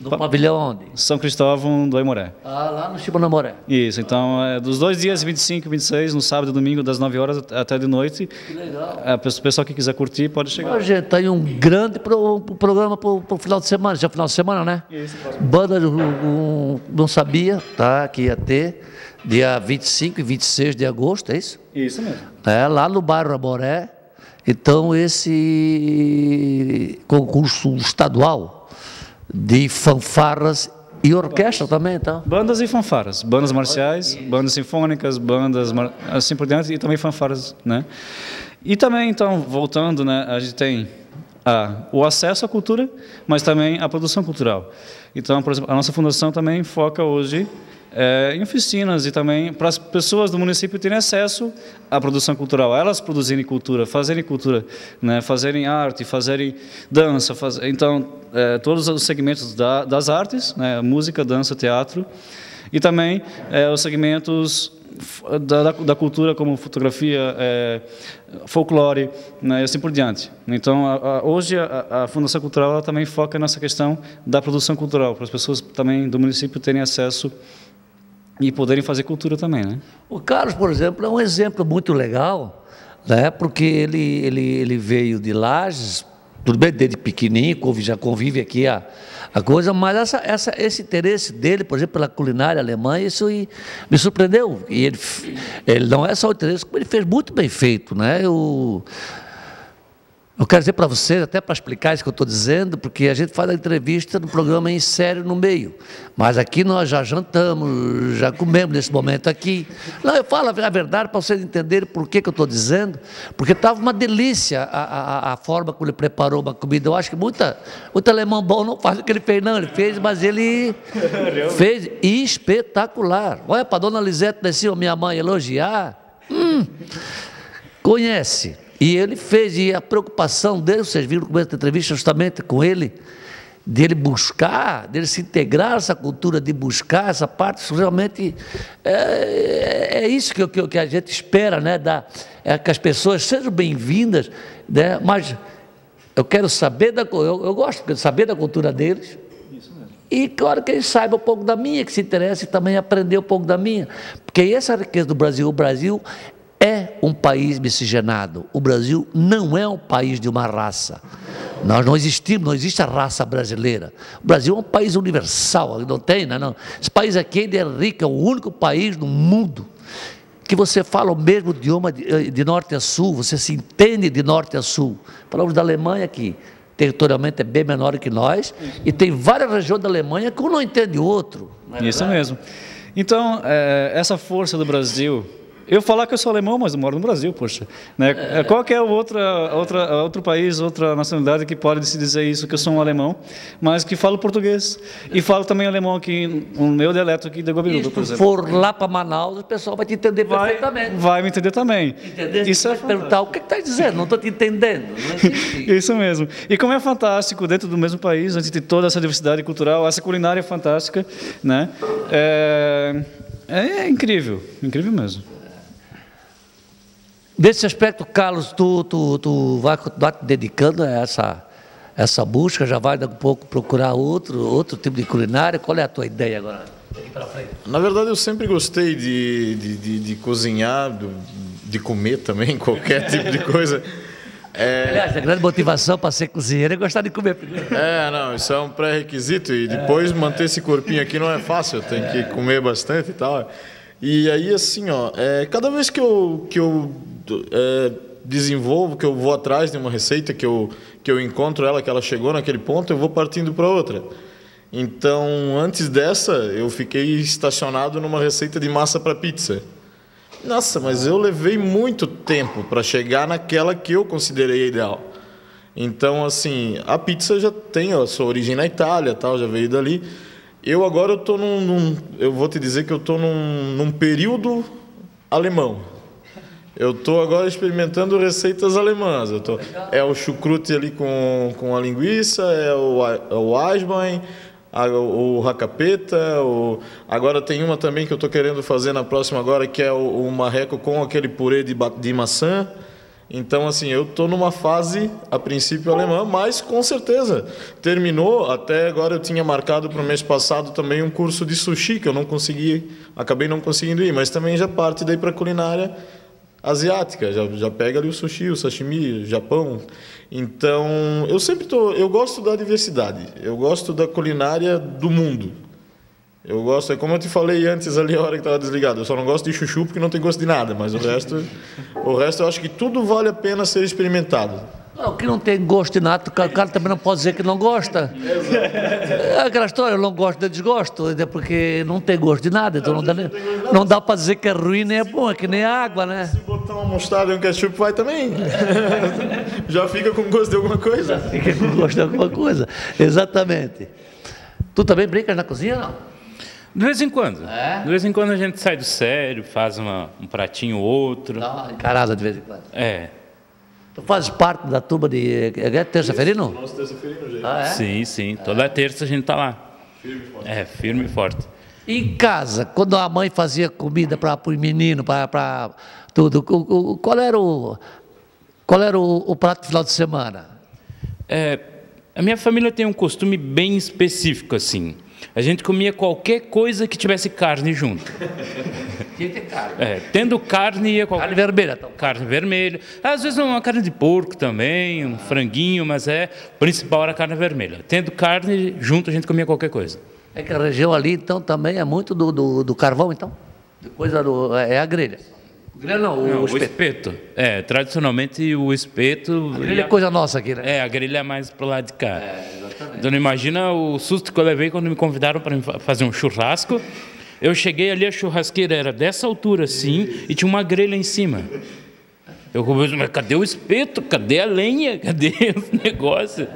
No pavilhão onde?
São Cristóvão do Aimoré.
Ah, lá no Chibonamoré.
Isso, então, dos 2 dias, 25 e 26, no sábado e domingo, das 9 horas até de noite.
Que legal.
O pessoal que quiser curtir pode chegar.
Ó, gente, tá aí um grande programa para o final de semana. Já é final de semana, né?
Isso,
Banda não sabia, tá? Que ia ter dia 25 e 26 de agosto, é isso?
Isso mesmo.
É, lá no bairro Amoré. Então, esse concurso estadual de fanfarras e orquestra também, então.
Bandas e fanfarras, bandas marciais, bandas sinfônicas, assim por diante, e também fanfarras, né? E também, então, voltando, né, a gente tem o acesso à cultura, mas também a produção cultural. Então, por exemplo, a nossa fundação também foca hoje em oficinas e também para as pessoas do município terem acesso à produção cultural, elas produzirem cultura, fazerem cultura, né, fazerem arte, fazerem dança, então todos os segmentos das artes, né, música, dança, teatro, e também os segmentos da cultura como fotografia, folclore, né, e assim por diante. Então, hoje a Fundação Cultural ela também foca nessa questão da produção cultural, para as pessoas também do município terem acesso e poderem fazer cultura também, né?
O Carlos, por exemplo, é um exemplo muito legal, né? Porque ele veio de Lages, tudo bem, desde pequenininho, já convive aqui a coisa, mas esse interesse dele, por exemplo, pela culinária alemã, isso me surpreendeu. E ele não é só o interesse, como ele fez muito bem feito, né? Eu quero dizer para vocês, até para explicar isso que eu estou dizendo, porque a gente faz a entrevista no programa em sério no meio, mas aqui nós já jantamos, já comemos nesse momento aqui. Não, eu falo a verdade para vocês entenderem por que eu estou dizendo, porque estava uma delícia a forma como ele preparou uma comida. Eu acho que muito alemão bom não faz o que ele fez, não. Ele fez, mas ele fez espetacular. Olha, para a dona Lisete desceu, minha mãe, elogiar. Conhece. E ele fez, e a preocupação dele, vocês viram no começo da entrevista, justamente com ele, dele buscar, dele se integrar essa cultura, de buscar essa parte, isso realmente é isso que a gente espera, né? Que as pessoas sejam bem-vindas, né? Mas eu quero saber, eu gosto de saber da cultura deles. E claro que eles saibam um pouco da minha, que se interesse também aprender um pouco da minha, porque essa é a riqueza do Brasil. O Brasil é um país miscigenado. O Brasil não é um país de uma raça. Nós não existimos, não existe a raça brasileira. O Brasil é um país universal, não tem, não. Esse país aqui ele é rico, é o único país no mundo que você fala o mesmo idioma de norte a sul, você se entende de norte a sul. Falamos da Alemanha que territorialmente é bem menor que nós, e tem várias regiões da Alemanha que um não entende o outro.
Isso mesmo. Então, essa força do Brasil... Eu falar que eu sou alemão, mas eu moro no Brasil, poxa. Né? Qualquer outro país, outra nacionalidade que pode se dizer isso, que eu sou um alemão, mas que falo português. E falo também alemão aqui, o meu dialeto aqui de Guabiruba, por exemplo.
Se for lá para Manaus, o pessoal vai te entender perfeitamente.
Vai me entender também.
Entender?
Isso
vai perguntar, o que está dizendo? Não estou te entendendo. Não
isso mesmo. E como é fantástico, dentro do mesmo país, a gente tem toda essa diversidade cultural, essa culinária é fantástica, né? É incrível, incrível mesmo.
Nesse aspecto, Carlos, tu vai continuar te dedicando a essa busca, já vai daqui a pouco procurar outro tipo de culinária? Qual é a tua ideia agora?
Na verdade, eu sempre gostei de cozinhar, de comer também, qualquer tipo de coisa.
Aliás, a grande motivação para ser cozinheiro é gostar de comer primeiro.
Não, isso é um pré-requisito, e depois manter esse corpinho aqui não é fácil, tem que comer bastante e tal. E aí, assim, cada vez que eu desenvolvo, que eu vou atrás de uma receita, que eu encontro ela, que ela chegou naquele ponto, eu vou partindo para outra. Então, antes dessa, eu fiquei estacionado numa receita de massa para pizza. Nossa, mas eu levei muito tempo para chegar naquela que eu considerei ideal. Então, assim, a pizza já tem a sua origem na Itália, tal, já veio dali. Eu agora eu vou te dizer que eu estou num período alemão. Eu estou agora experimentando receitas alemãs. É o chucrute ali com a linguiça, é o Eisbein, o racapeta, agora tem uma também que eu estou querendo fazer na próxima agora, que é o marreco com aquele purê de maçã. Então, assim, eu estou numa fase, a princípio, alemã, mas com certeza terminou. Até agora eu tinha marcado para o mês passado também um curso de sushi, que eu acabei não conseguindo ir, mas também já parte daí para a culinária asiática, já pega ali o sushi, o sashimi, o Japão. Então, eu gosto da diversidade, eu gosto da culinária do mundo. Eu gosto, como eu te falei antes ali, a hora que estava desligado, eu só não gosto de chuchu porque não tem gosto de nada, mas o resto eu acho que tudo vale a pena ser experimentado.
O que não tem gosto de nada, o cara também não pode dizer que não gosta. É aquela história, eu não gosto de desgosto, porque não tem gosto de nada, então não dá para dizer que é ruim nem é bom, é que nem água, né?
Se botar uma mostarda e um ketchup vai também. Já fica com gosto de alguma coisa.
Fica com gosto de alguma coisa, exatamente. Tu também brincas na cozinha, não?
De vez em quando.
É?
De vez em quando a gente sai do sério, faz um pratinho ou outro.
Dá uma encarada de vez em quando.
É.
Tu fazes parte da turma de terça-feirino?
Nosso terça-feirino, gente.
Ah, é?
Sim, sim. Toda terça a gente tá lá.
Firme e forte.
É, firme e forte.
Em casa, quando a mãe fazia comida para o menino, para tudo, qual era o prato de final de semana?
A minha família tem um costume bem específico, assim. A gente comia qualquer coisa que tivesse carne junto.
Tinha que ter carne.
Tendo carne, ia qualquer...
Carne vermelha, então.
Carne vermelha. Às vezes uma carne de porco também, um franguinho, mas o principal era carne vermelha. Tendo carne junto, a gente comia qualquer coisa.
É que a região ali, então, também é muito do carvão, então? É a grelha. Grelha não, o
espeto. Tradicionalmente o espeto...
A grelha é coisa nossa aqui, né?
A grelha é mais pro lado de cá.
Exatamente.
Então, imagina o susto que eu levei quando me convidaram para fazer um churrasco. Eu cheguei ali, a churrasqueira era dessa altura assim e tinha uma grelha em cima. Eu comecei, mas cadê o espeto? Cadê a lenha? Cadê os negócios?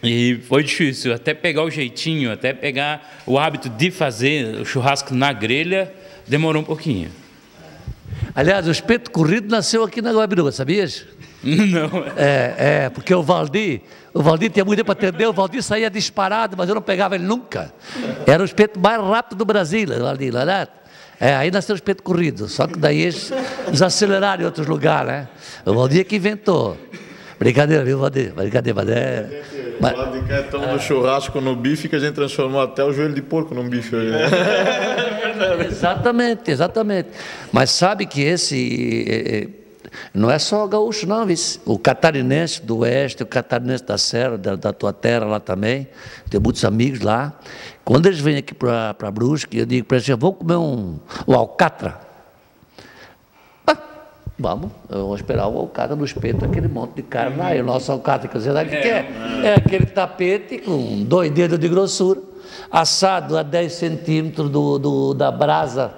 E foi difícil, até pegar o jeitinho, até pegar o hábito de fazer o churrasco na grelha, demorou um pouquinho.
Aliás, o espeto corrido nasceu aqui na Guabiruba, sabias?
Não.
Porque o Valdir tinha muito tempo para atender, o Valdir saía disparado, mas eu não pegava ele nunca. Era o espeto mais rápido do Brasil, Valdir, não é? Aí nasceu o espeto corrido, só que daí eles desaceleraram em outros lugares, né? O Valdir que inventou. Brincadeira, viu, Valdir? Brincadeira,
Mas... Lá de cá é tão no churrasco, no bife, que a gente transformou até o joelho de porco num bife hoje.
Exatamente. Mas sabe que não é só gaúcho, não, vice. O catarinense do oeste, o catarinense da serra, da tua terra lá também, tem muitos amigos lá. Quando eles vêm aqui para Brusque, eu digo para eles, vamos comer um alcatra. Vamos, eu vou esperar o alcatra no espeto, aquele monte de carne lá. E o nosso alcatra, quer dizer, é aquele tapete com 2 dedos de grossura, assado a 10 centímetros da brasa,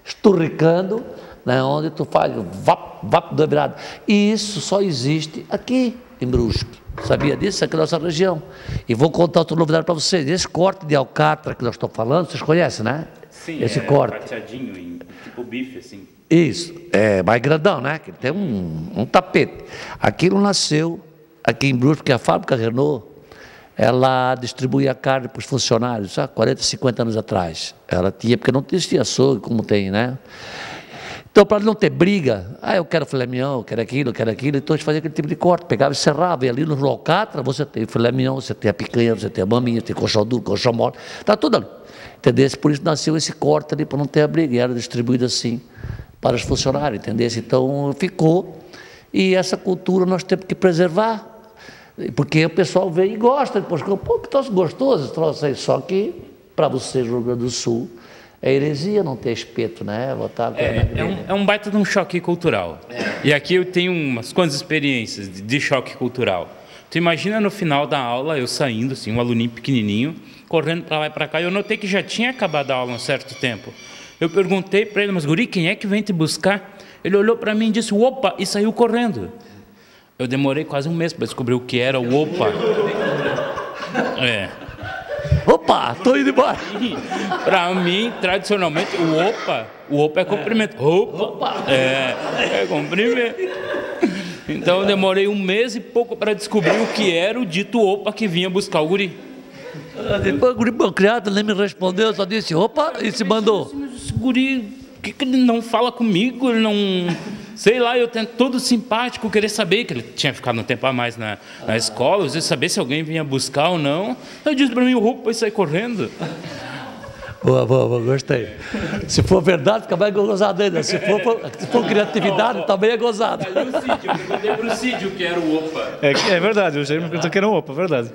esturricando, né, onde tu faz vapo dobrado. E isso só existe aqui em Brusque. Sabia disso? Aqui na nossa região. E vou contar outra novidade para vocês. Esse corte de alcatra que nós estamos falando, vocês conhecem, né?
Sim,
esse corte.
Fatiadinho, tipo bife, assim.
Isso, é mais grandão, né? Que tem um tapete. Aquilo nasceu aqui em Brusque, porque a fábrica Renault, ela distribuía carne para os funcionários, há 40, 50 anos atrás. Ela tinha, porque não existia açougue como tem, né? Então, para não ter briga, eu quero filé mignon, eu quero aquilo, então a gente fazia aquele tipo de corte, pegava e serrava, e ali no alcatra você tem filé mignon, você tem a picanha, você tem a maminha, tem colchão duro, colchão mole, está tudo ali. Entendeu? Por isso nasceu esse corte ali, para não ter a briga, e era distribuído assim para os funcionários, entendeu? Então ficou, e essa cultura nós temos que preservar, porque o pessoal vem e gosta, depois, pô, que troço gostoso, troço aí, só que para vocês do Rio Grande do Sul, é heresia não ter espeto, né?
É um baita de um choque cultural. E aqui eu tenho umas quantas experiências de choque cultural. Tu imagina no final da aula, eu saindo, assim, um aluninho pequenininho, correndo para lá e para cá, eu notei que já tinha acabado a aula há um certo tempo. Eu perguntei para ele, mas guri, quem é que vem te buscar? Ele olhou para mim e disse, opa, e saiu correndo. Eu demorei quase um mês para descobrir o que era o opa.
Opa, tô indo embora.
Para mim, tradicionalmente, o opa é cumprimento. Opa! É cumprimento. Então eu demorei 1 mês e pouco para descobrir o que era o dito opa que vinha buscar o guri.
Depois o guri meu criado nem me respondeu, só disse opa e se mandou.
Esse guri, por que ele não fala comigo? Ele não... Sei lá, eu tento todo simpático, querer saber, que ele tinha ficado um tempo a mais na escola, às vezes saber se alguém vinha buscar ou não. Eu disse para mim, o roupa e sair correndo.
Boa, gostei. Se for verdade, fica mais gozado ainda. Se for criatividade, também é gozado.
Eu perguntei para o Cídio que era o opa.
É verdade, eu já me perguntou que era um opa, verdade.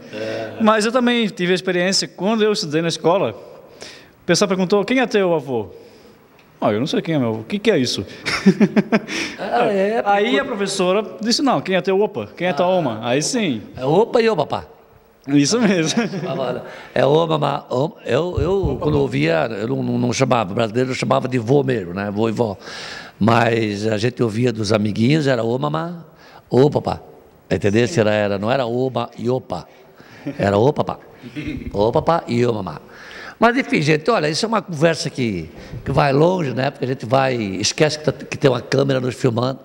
Mas eu também tive a experiência, quando eu estudei na escola, o pessoal perguntou, quem é teu avô? Eu não sei quem é meu avô, o que é isso? Aí a professora disse, não, quem é teu opa? Quem é tua oma? Aí sim.
É opa e opa, pá.
Isso mesmo.
É opa, mas eu quando ouvia, eu não chamava, brasileiro eu chamava de vô mesmo, né? Vô e vó. Mas a gente ouvia dos amiguinhos, era ô mamá, ô papá. Entendeu? Não era oma e opa. Era ô papá. Ô papá e ô mamá. Mas enfim, gente, olha, isso é uma conversa que vai longe, né? Porque a gente esquece que tem uma câmera nos filmando,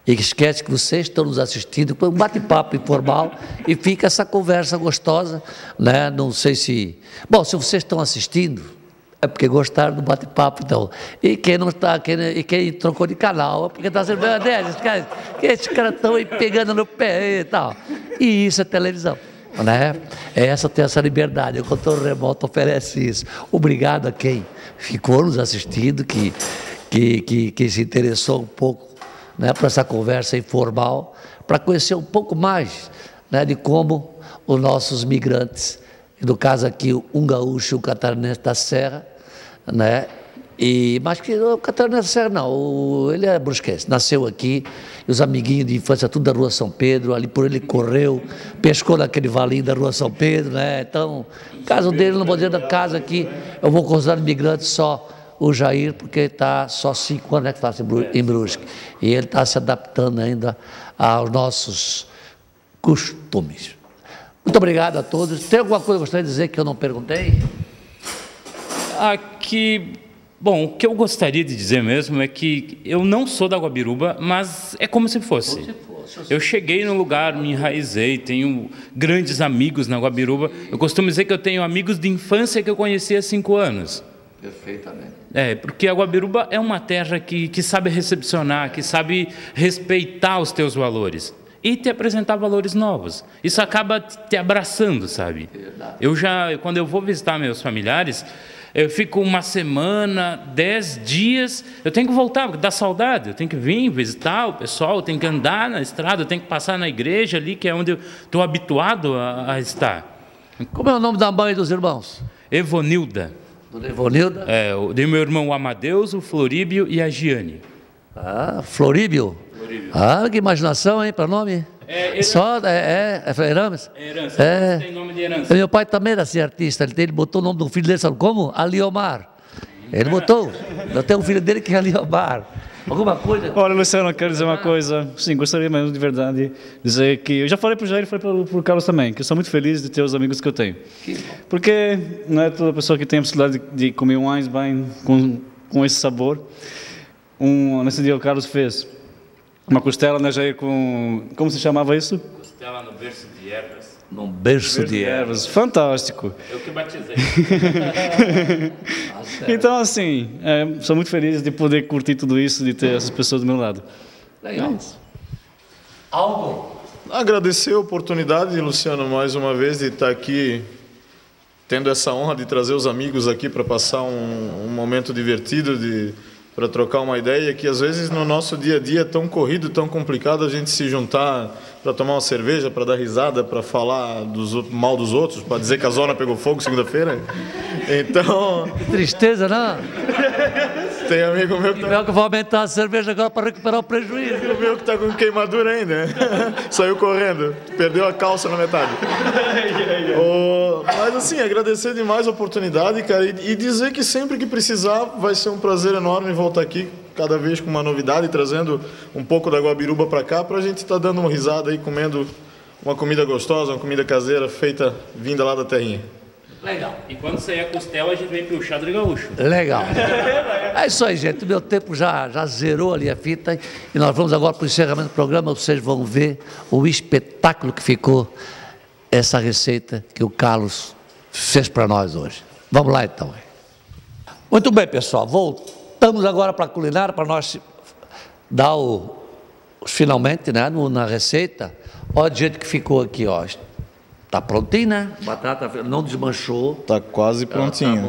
e esquece que vocês estão nos assistindo, um bate-papo informal, e fica essa conversa gostosa, né? Não sei se... Bom, se vocês estão assistindo, é porque gostaram do bate-papo, então. E quem não está, quem trocou de canal, é porque está sendo... Esses caras estão aí pegando no pé e tal. E isso é televisão. Né? Tem essa liberdade, o controle remoto oferece isso. Obrigado a quem ficou nos assistindo, que se interessou um pouco, né, para essa conversa informal, para conhecer um pouco mais, né, de como os nossos migrantes, no caso aqui um gaúcho e um catarinense da Serra, né, mas que o catarinense da Serra não, ele é brusquense, nasceu aqui, e os amiguinhos de infância, tudo da Rua São Pedro, ali por ele correu, pescou naquele valinho da Rua São Pedro, né? Então, no caso dele, não vou dizer da casa aqui, eu vou considerar imigrante só o Jair, porque está só 5 anos que está em Brusque, e ele está se adaptando ainda aos nossos costumes. Muito obrigado a todos. Tem alguma coisa que eu gostaria de dizer que eu não perguntei?
Bom, o que eu gostaria de dizer mesmo é que eu não sou da Guabiruba, mas é como se fosse. Eu cheguei no lugar, me enraizei, tenho grandes amigos na Guabiruba. Eu costumo dizer que eu tenho amigos de infância que eu conheci há 5 anos.
Perfeitamente.
Porque a Guabiruba é uma terra que sabe recepcionar, que sabe respeitar os teus valores e te apresentar valores novos. Isso acaba te abraçando, sabe? Quando eu vou visitar meus familiares, eu fico 1 semana, 10 dias, eu tenho que voltar, porque dá saudade, eu tenho que vir visitar o pessoal, eu tenho que andar na estrada, eu tenho que passar na igreja ali, que é onde eu estou habituado a estar.
Como é o nome da mãe dos irmãos?
Evonilda.
Dona Evonilda?
Eu dei meu irmão o Amadeus, o Floríbio e a Giane.
Floríbio? Que imaginação, hein, para nome? Herança. Herança.
Tem nome de herança.
Meu pai também era assim, artista, ele botou o nome do filho dele, sabe como? Aliomar. Ele botou. Eu tenho um filho dele que é Aliomar. Alguma coisa?
Olha, Luciano, eu quero dizer uma coisa. Sim, gostaria mesmo de verdade dizer que... Eu já falei para o Jair e falei para o Carlos também, que eu sou muito feliz de ter os amigos que eu tenho. Porque não é toda pessoa que tem a possibilidade de comer um Eisbein com esse sabor. Nesse dia o Carlos fez uma costela, né, Jair, com... Como se chamava isso?
Costela no berço de ervas.
Num berço de ervas.
Fantástico.
Eu que batizei.
Então, assim, sou muito feliz de poder curtir tudo isso, de ter essas pessoas do meu lado.
Legal. Algo?
Agradecer a oportunidade, Luciano, mais uma vez, de estar aqui, tendo essa honra de trazer os amigos aqui para passar um momento divertido, para trocar uma ideia, que às vezes no nosso dia a dia é tão corrido, tão complicado a gente se juntar para tomar uma cerveja, para dar risada, para falar mal dos outros, para dizer que a zona pegou fogo segunda-feira. Então...
Que tristeza, não?
Tem amigo meu que
tá... que vai aumentar a cerveja agora para recuperar o prejuízo.
Tem amigo meu que está com queimadura ainda. Saiu correndo, perdeu a calça na metade. Mas assim, agradecer demais a oportunidade, cara, e dizer que sempre que precisar vai ser um prazer enorme voltar aqui, cada vez com uma novidade, trazendo um pouco da Guabiruba para cá, para a gente estar dando uma risada aí, comendo uma comida gostosa, uma comida caseira, vinda lá da terrinha.
Legal.
E quando sair a costela, a gente vem puxar do gaúcho.
Legal. É isso aí, gente. O meu tempo já zerou ali a fita. E nós vamos agora para o encerramento do programa. Vocês vão ver o espetáculo que ficou essa receita que o Carlos fez para nós hoje. Vamos lá, então. Muito bem, pessoal. Voltamos agora para a culinária, para nós dar finalmente, né, na receita. Olha o jeito que ficou aqui, ó. Tá prontinho, né? Batata não desmanchou.
Tá quase prontinho.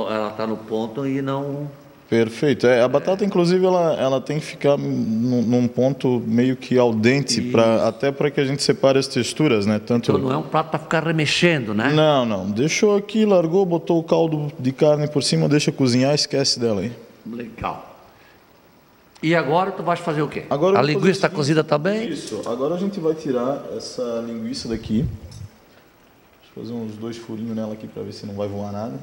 Ela tá no ponto e não...
Perfeito. A batata, inclusive, ela tem que ficar num ponto meio que al dente, até para que a gente separe as texturas, né? Tanto...
Então não é um prato para ficar remexendo, né?
Não. Deixou aqui, largou, botou o caldo de carne por cima, deixa cozinhar, esquece dela aí.
Legal. E agora tu vais fazer o quê?
Agora
a linguiça está cozida também?
Isso. Agora a gente vai tirar essa linguiça daqui. Fazer uns 2 furinhos nela aqui para ver se não vai voar nada.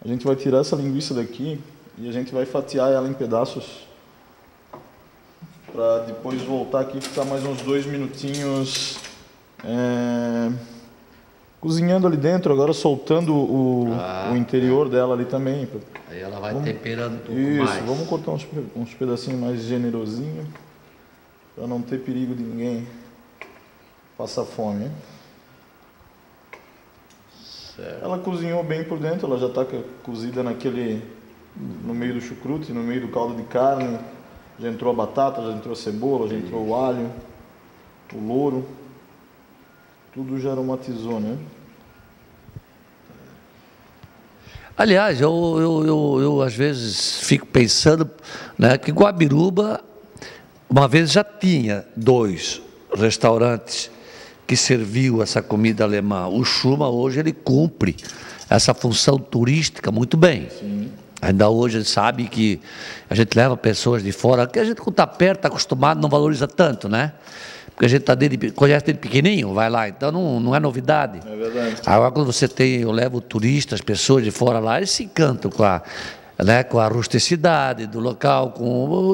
A gente vai tirar essa linguiça daqui e a gente vai fatiar ela em pedaços para depois voltar aqui e ficar mais uns 2 minutinhos cozinhando ali dentro, agora soltando o interior dela ali também.
Aí ela vai temperando um pouco
mais.
mais.
Vamos cortar uns pedacinhos mais generosinhos para não ter perigo de ninguém passar fome, hein? Certo. Ela cozinhou bem por dentro, ela já está cozida no meio do chucrute, no meio do caldo de carne. Já entrou a batata, já entrou a cebola, já entrou o alho, o louro. Tudo já aromatizou, né?
Aliás, eu às vezes fico pensando, né, que Guabiruba uma vez já tinha 2 restaurantes que serviu essa comida alemã. O Schumann hoje ele cumpre essa função turística muito bem.
Sim.
Ainda hoje a gente sabe que a gente leva pessoas de fora, que a gente quando está perto, está acostumado, não valoriza tanto, né? Porque a gente conhece desde pequenininho, vai lá, então não é novidade.
É verdade.
Agora quando eu levo turistas, pessoas de fora lá, eles se encantam com a rusticidade do local,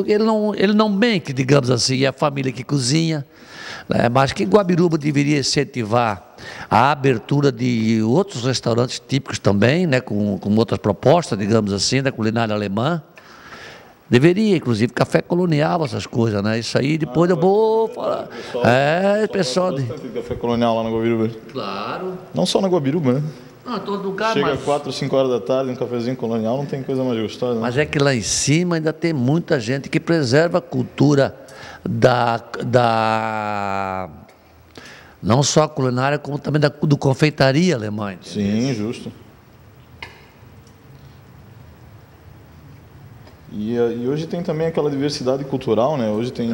ele não mente, digamos assim, é a família que cozinha, né? Mas que Guabiruba deveria incentivar a abertura de outros restaurantes típicos também, né? Com outras propostas, digamos assim, da culinária alemã. Deveria, inclusive, café colonial, essas coisas, né? Isso aí depois eu vou falar. Pessoal.
Bastante café colonial lá na Guabiruba.
Claro.
Não só na Guabiruba, né?
Não, em todo lugar,
Chega 4 ou 5 horas da tarde, um cafezinho colonial, não tem coisa mais gostosa. Né?
Mas é que lá em cima ainda tem muita gente que preserva a cultura não só a culinária, como também do confeitaria alemã.
Sim, justo. E hoje tem também aquela diversidade cultural, né? Hoje tem,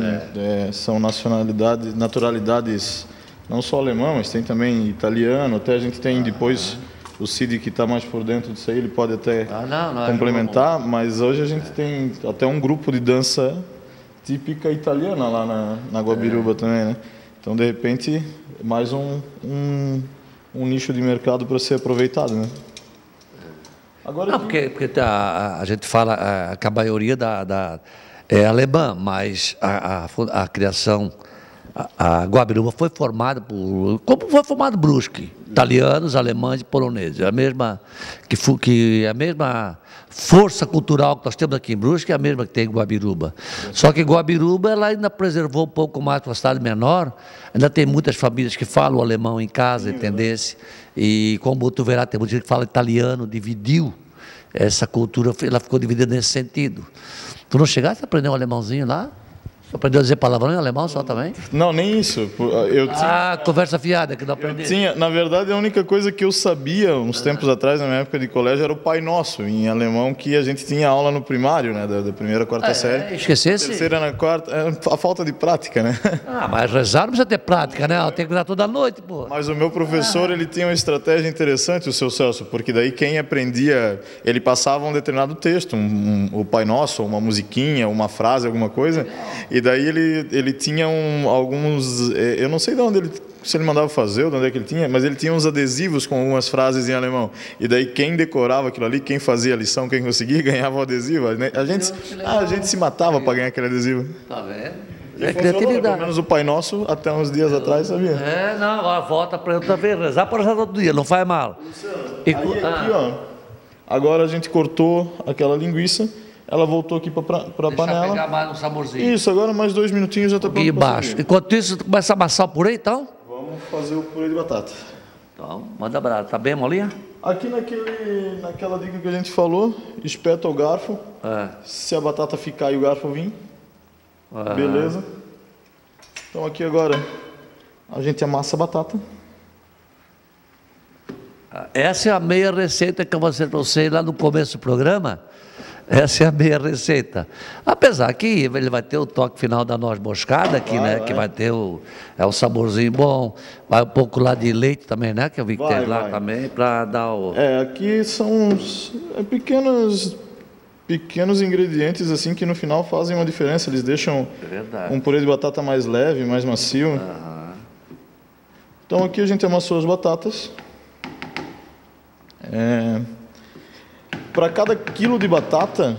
são naturalidades, não só alemã, mas tem também italiano, até a gente tem depois o Cid que está mais por dentro disso aí, ele pode até complementar, mas hoje a gente tem até um grupo de dança típica italiana lá na Guabiruba também, né? Então, de repente, mais um nicho de mercado para ser aproveitado, né? Agora
não, porque a gente fala que a maioria é alemã, mas a criação, a Guabiruba foi formada como foi formado Brusque, italianos, alemães e poloneses. A mesma força cultural que nós temos aqui em Brusque é a mesma que tem em Guabiruba. Só que Guabiruba ela ainda preservou um pouco mais para uma cidade menor. Ainda tem muitas famílias que falam alemão em casa, entendesse? E como tu verá, tem muita gente que fala italiano, dividiu essa cultura, ela ficou dividida nesse sentido. Tu não chegaste a aprender um alemãozinho lá? Aprendeu a dizer palavrão em alemão só também?
Não, nem isso.
Conversa fiada que não aprendi.
Na verdade, a única coisa que eu sabia uns tempos atrás, na minha época de colégio, era o Pai Nosso, em alemão, que a gente tinha aula no primário, né, da primeira à quarta série.
Esquecesse?
Terceira na quarta, a falta de prática, né?
Mas rezar não precisa ter prática, né? Tem que rezar toda noite, pô.
Mas o meu professor, ele tinha uma estratégia interessante, o seu Celso, porque daí quem aprendia, ele passava um determinado texto, o Pai Nosso, uma musiquinha, uma frase, alguma coisa, e daí ele tinha alguns, eu não sei de onde se ele mandava fazer, ou de onde é que ele tinha, mas ele tinha uns adesivos com algumas frases em alemão. E daí quem decorava aquilo ali, quem fazia a lição, quem conseguia, ganhava o adesivo. A gente se matava para ganhar aquele adesivo.
Tá vendo? É
Pelo
criatividade.
menos o Pai Nosso, até uns dias atrás, sabia?
É, não, agora volta para outra vez, rezar para rezar todo dia, não faz mal. E,
Aí aqui, ó, agora a gente cortou aquela linguiça, ela voltou aqui para a
deixa
panela.
pegar mais um saborzinho.
Isso, agora mais 2 minutinhos já está pronto.
Aqui
pra
embaixo.
servir.
Enquanto isso, tu começa a amassar o purê, então?
Vamos fazer o purê de batata.
Então, manda brasa. Tá bem, molinha?
Aqui naquela dica que a gente falou, espeta o garfo.
É.
Se a batata ficar e o garfo vir, beleza. Então aqui agora a gente amassa a batata.
Essa é a meia receita que eu mostrei para você lá no começo do programa. Essa é a meia receita. Apesar que ele vai ter o toque final da noz moscada aqui, né? Que vai ter o saborzinho bom. Vai um pouco lá de leite também, né? Que eu vi que tem lá também, para dar o...
Aqui são uns pequenos ingredientes assim que no final fazem uma diferença. Eles deixam um purê de batata mais leve, mais macio. Então aqui a gente amassou as batatas. Para cada quilo de batata,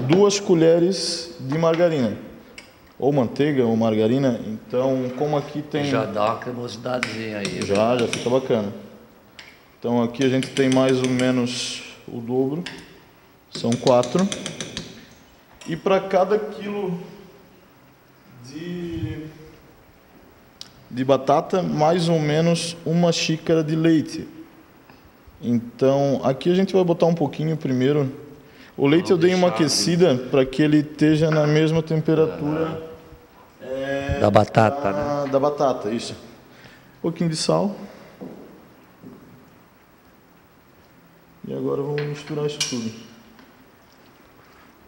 2 colheres de margarina. Ou manteiga ou margarina. Então, como aqui tem...
Já dá uma cremosidadezinha aí.
Já fica bacana. Então aqui a gente tem mais ou menos o dobro. São 4. E para cada quilo de batata, mais ou menos 1 xícara de leite. Então, aqui a gente vai botar um pouquinho primeiro. O leite eu dei uma aquecida para que ele esteja na mesma temperatura
da batata, né?
Da batata, isso. Um pouquinho de sal. E agora vamos misturar isso tudo.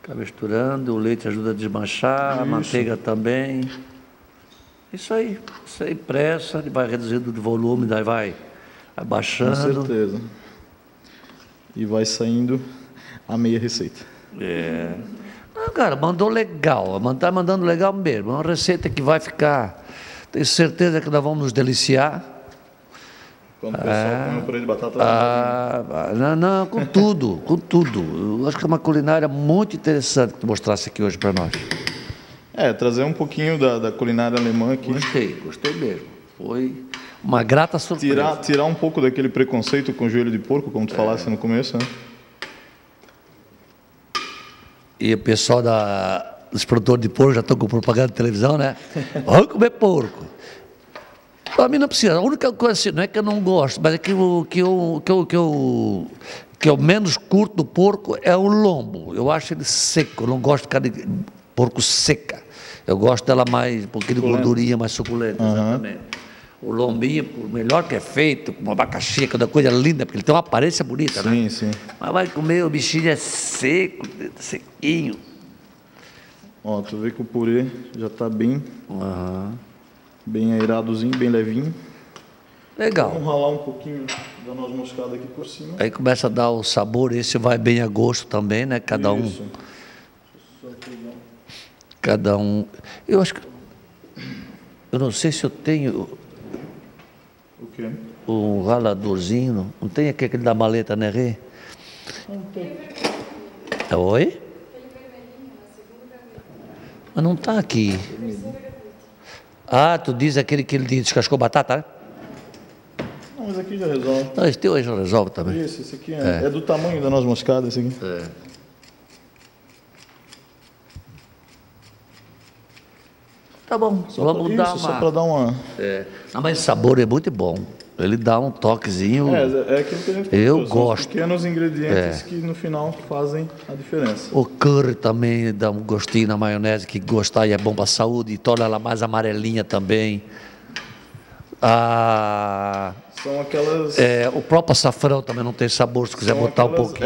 Fica misturando, o leite ajuda a desmanchar, a manteiga também. Isso aí pressa, ele vai reduzindo de volume, daí vai abaixando.
Com certeza. E vai saindo a meia receita.
Cara, mandou legal, tá mandando legal mesmo. É uma receita que vai ficar, tenho certeza que nós vamos nos deliciar.
Quando o pessoal come o purê de batata...
Não, com tudo, com tudo. Eu acho que é uma culinária muito interessante que tu mostrasse aqui hoje para nós.
Trazer um pouquinho da culinária alemã aqui.
Gostei mesmo. Foi uma grata surpresa.
Tirar um pouco daquele preconceito com joelho de porco, como tu falasse no começo, né?
E o pessoal dos produtores de porco já estão com propaganda de televisão, né? Vamos comer porco. Para mim não precisa. A única coisa assim, não é que eu não gosto, mas é que eu menos curto do porco é o lombo. Eu acho ele seco. Eu não gosto de carne de porco seca. Eu gosto dela mais, um pouquinho de gordurinha, mais suculenta, exatamente. O lombinho, por melhor que é feito, com abacaxi, cada coisa linda, porque ele tem uma aparência bonita, né?
Sim.
Mas vai comer, o bichinho é seco, sequinho.
Ó, tu vê que o purê já está bem aeradozinho, bem levinho.
Legal.
Vamos ralar um pouquinho da noz moscada aqui por cima.
Aí começa a dar o sabor, esse vai bem a gosto também, né? Cada um. Eu acho que... Eu não sei se eu tenho...
O quê?
Um raladorzinho. Não tem aquele da maleta, né, Rê?
Não tem.
Oi? Mas não está aqui. Tu diz aquele que ele descascou batata, né?
Não, mas aqui já resolve.
Não, esse teu aí já resolve também.
Esse aqui é do tamanho da noz moscada, esse aqui.
Tá bom, vamos dar uma...
Só para dar uma...
Não, mas o sabor é muito bom. Ele dá um toquezinho...
É aquilo que a gente
Eu
falou,
gosto.
são pequenos ingredientes que no final fazem a diferença.
O curry também dá um gostinho na maionese, que gostar e é bom para a saúde, e torna ela mais amarelinha também.
São aquelas...
O próprio açafrão também não tem sabor, se quiser botar um pouquinho.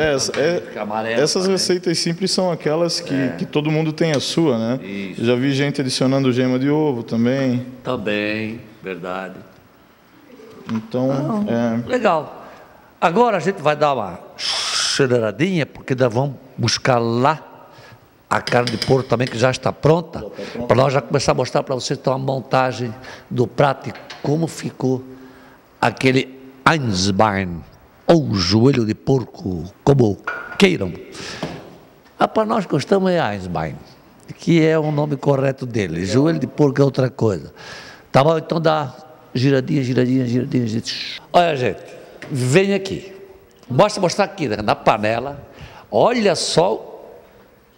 Essas receitas simples são aquelas que todo mundo tem a sua, né?
Isso.
Já vi gente adicionando gema de ovo também.
Também, verdade.
Então,
Legal. Agora a gente vai dar uma cheiradinha, porque nós vamos buscar lá a carne de porco também, que já está pronta, para nós já começar a mostrar para vocês então, a montagem do prato e como ficou aquele Einzbein, ou joelho de porco, como queiram. Para nós gostamos é Einzbein. que é o nome correto dele. Joelho de porco é outra coisa. Tá bom? Então dá giradinha, giradinha, giradinha, giradinha. Olha, gente, vem aqui. Mostrar aqui na panela. Olha só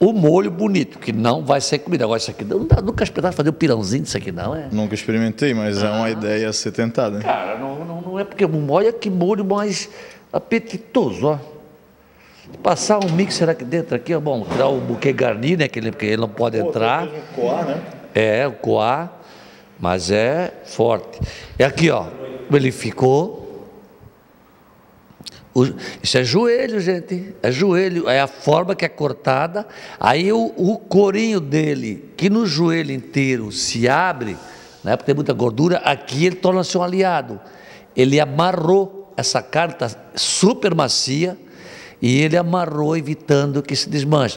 o molho bonito, que não vai ser comida. Agora, isso aqui, nunca experimentei fazer um pirãozinho disso aqui, não é?
Nunca experimentei, mas é uma ideia a ser tentada.
Cara, não é porque olha que molho mais apetitoso, ó. Passar um mixer aqui dentro, aqui, ó, bom, tirar o buquê garni, né, porque ele não pode entrar.
O coar, né?
É, o coar, mas é forte. E aqui, ó, ele ficou. Isso é joelho, gente. É joelho, é a forma que é cortada. Aí o corinho dele, que no joelho inteiro se abre, né, porque tem muita gordura, aqui ele torna-se um aliado. Ele amarrou essa carne, tá super macia, e ele amarrou, evitando que se desmanche.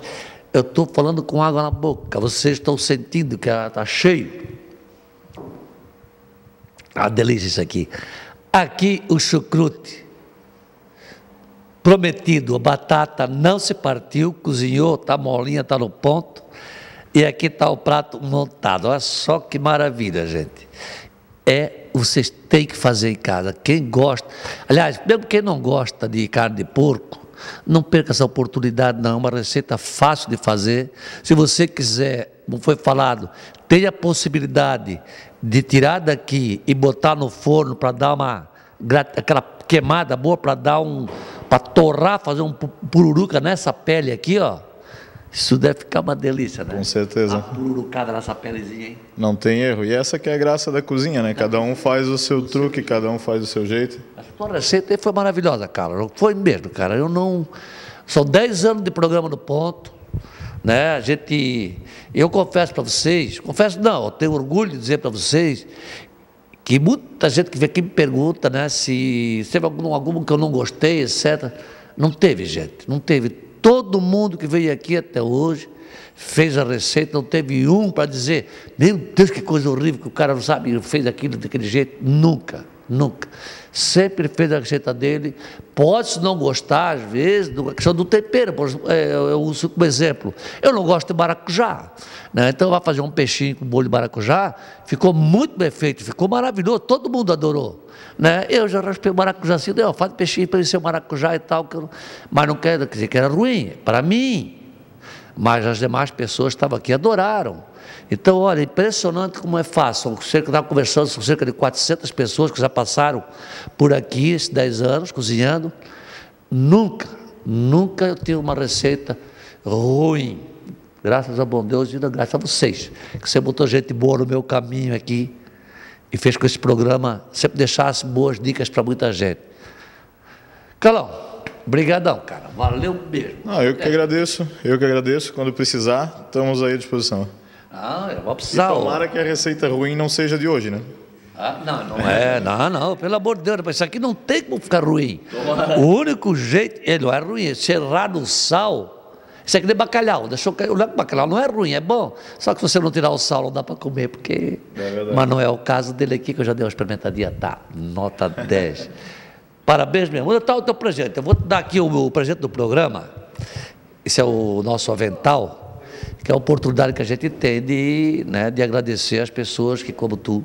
Eu estou falando com água na boca, vocês estão sentindo que está cheio. Ah, delícia isso aqui. Aqui o chucrute prometido, a batata não se partiu, cozinhou, está molinha, está no ponto. E aqui está o prato montado. Olha só que maravilha, gente. Vocês têm que fazer em casa. Quem gosta, aliás, mesmo quem não gosta de carne de porco, não perca essa oportunidade, não. É uma receita fácil de fazer. Se você quiser, como foi falado, tem a possibilidade de tirar daqui e botar no forno para dar aquela queimada boa, para torrar, fazer um pururuca nessa pele aqui, ó. Isso deve ficar uma delícia, né?
Com certeza.
Uma pururucada nessa pelezinha, hein?
Não tem erro. E essa que é a graça da cozinha, né? Cada um faz o seu truque, cada um faz o seu jeito.
A sua receita aí foi maravilhosa, cara. Foi mesmo, cara. São 10 anos de programa no ponto, né? Eu confesso para vocês, eu tenho orgulho de dizer para vocês que muita gente que vem aqui me pergunta, né, se teve algum que eu não gostei, etc. Não teve, gente, não teve. Todo mundo que veio aqui até hoje fez a receita, não teve um para dizer, meu Deus, que coisa horrível, que o cara não sabe, fez aquilo daquele jeito. Nunca, nunca. Sempre fez a receita dele. Pode-se não gostar, às vezes, da questão do tempero. Eu uso como exemplo. Eu não gosto de maracujá, né? Então vai fazer um peixinho com molho de maracujá, ficou muito bem feito, ficou maravilhoso, todo mundo adorou, né? Eu já raspei o maracujá assim, faz peixinho para ele ser maracujá e tal, mas não quer dizer que era ruim, para mim. Mas as demais pessoas que estavam aqui adoraram. Então, olha, impressionante como é fácil. Estava conversando com cerca de 400 pessoas que já passaram por aqui esses 10 anos cozinhando. Nunca eu tive uma receita ruim. Graças ao bom Deus e graças a vocês, que você botou gente boa no meu caminho aqui e fez com que esse programa sempre deixasse boas dicas para muita gente. Carlão, brigadão, cara. Valeu mesmo.
Eu que agradeço. Quando precisar, estamos aí à disposição.
Eu vou precisar.
E tomara que a receita ruim não seja de hoje, né?
Não, pelo amor de Deus, isso aqui não tem como ficar ruim. O único jeito, ele não é ruim, se errar no sal, isso aqui nem bacalhau, o bacalhau não é ruim, é bom, só que se você não tirar o sal não dá para comer, porque... Mas não é o caso dele aqui, que eu já dei uma experimentadinha, tá, nota 10. Parabéns mesmo. Onde está o teu presente? Eu vou te dar aqui o presente do programa, esse é o nosso avental, que é a oportunidade que a gente tem de agradecer as pessoas que, como tu,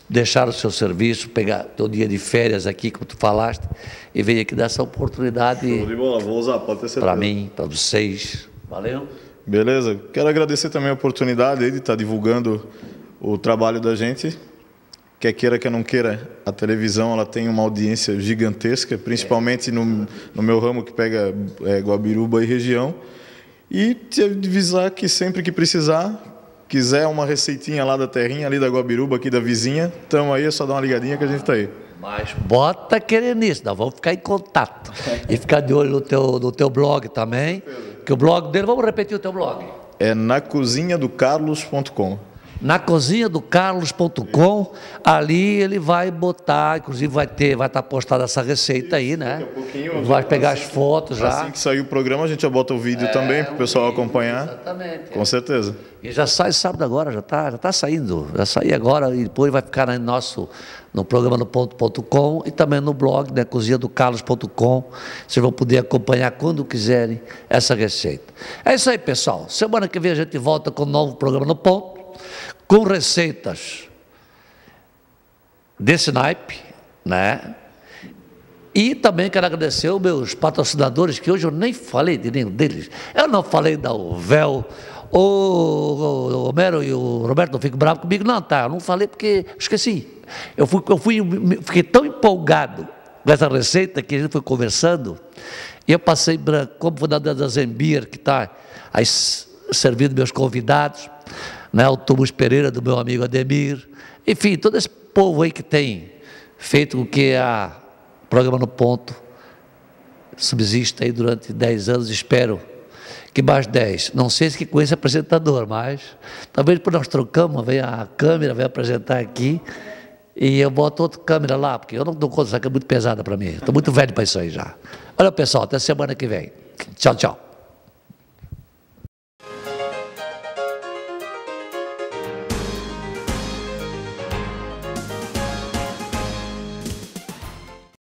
deixaram o seu serviço, pegar teu dia de férias aqui, como tu falaste, e veio aqui dar essa oportunidade.
Show de bola, vou usar, pode ter certeza.
Para mim, para vocês. Valeu.
Beleza. Quero agradecer também a oportunidade de estar divulgando o trabalho da gente. Quer queira, quer não queira, a televisão ela tem uma audiência gigantesca, principalmente no meu ramo que pega Guabiruba e região. E te avisar que sempre que precisar, quiser uma receitinha lá da terrinha, ali da Guabiruba, aqui da vizinha, estamos aí, é só dar uma ligadinha que a gente está aí.
Mas bota querer nisso, nós vamos ficar em contato. E ficar de olho no teu blog também, que o blog dele, vamos repetir o teu blog.
É nacozinhadocarlos.com.
na cozinha do Carlos.com, ali ele vai botar, inclusive vai estar postada essa receita aí, né? Vai pegar as fotos já.
Assim que sair o programa, a gente já bota o vídeo também para o pessoal acompanhar.
Exatamente.
Com certeza.
E já sai sábado agora, já tá saindo. Já sai agora e depois vai ficar no programa no ponto.com e também no blog, né, cozinhadocarlos.com. Vocês vão poder acompanhar quando quiserem essa receita. É isso aí, pessoal. Semana que vem a gente volta com um novo programa no ponto, com receitas desse naipe, né? E também quero agradecer os meus patrocinadores, que hoje eu nem falei de nenhum deles. Eu não falei da Uvel. O Homero e o Roberto não ficam bravos comigo, não, tá? Eu não falei porque esqueci. Fiquei tão empolgado com essa receita que a gente foi conversando, e eu passei branco, como foi da Zembir, que está aí servindo meus convidados, né? O Tomás Pereira, do meu amigo Ademir, enfim, todo esse povo aí que tem feito com que o programa No Ponto subsista aí durante 10 anos, espero que mais 10, não sei se com esse apresentador, mas talvez por nós trocamos, vem a câmera, vem apresentar aqui, e eu boto outra câmera lá, porque eu não dou conta, isso aqui é muito pesada para mim, estou muito velho para isso aí já. Olha, pessoal, até semana que vem. Tchau, tchau.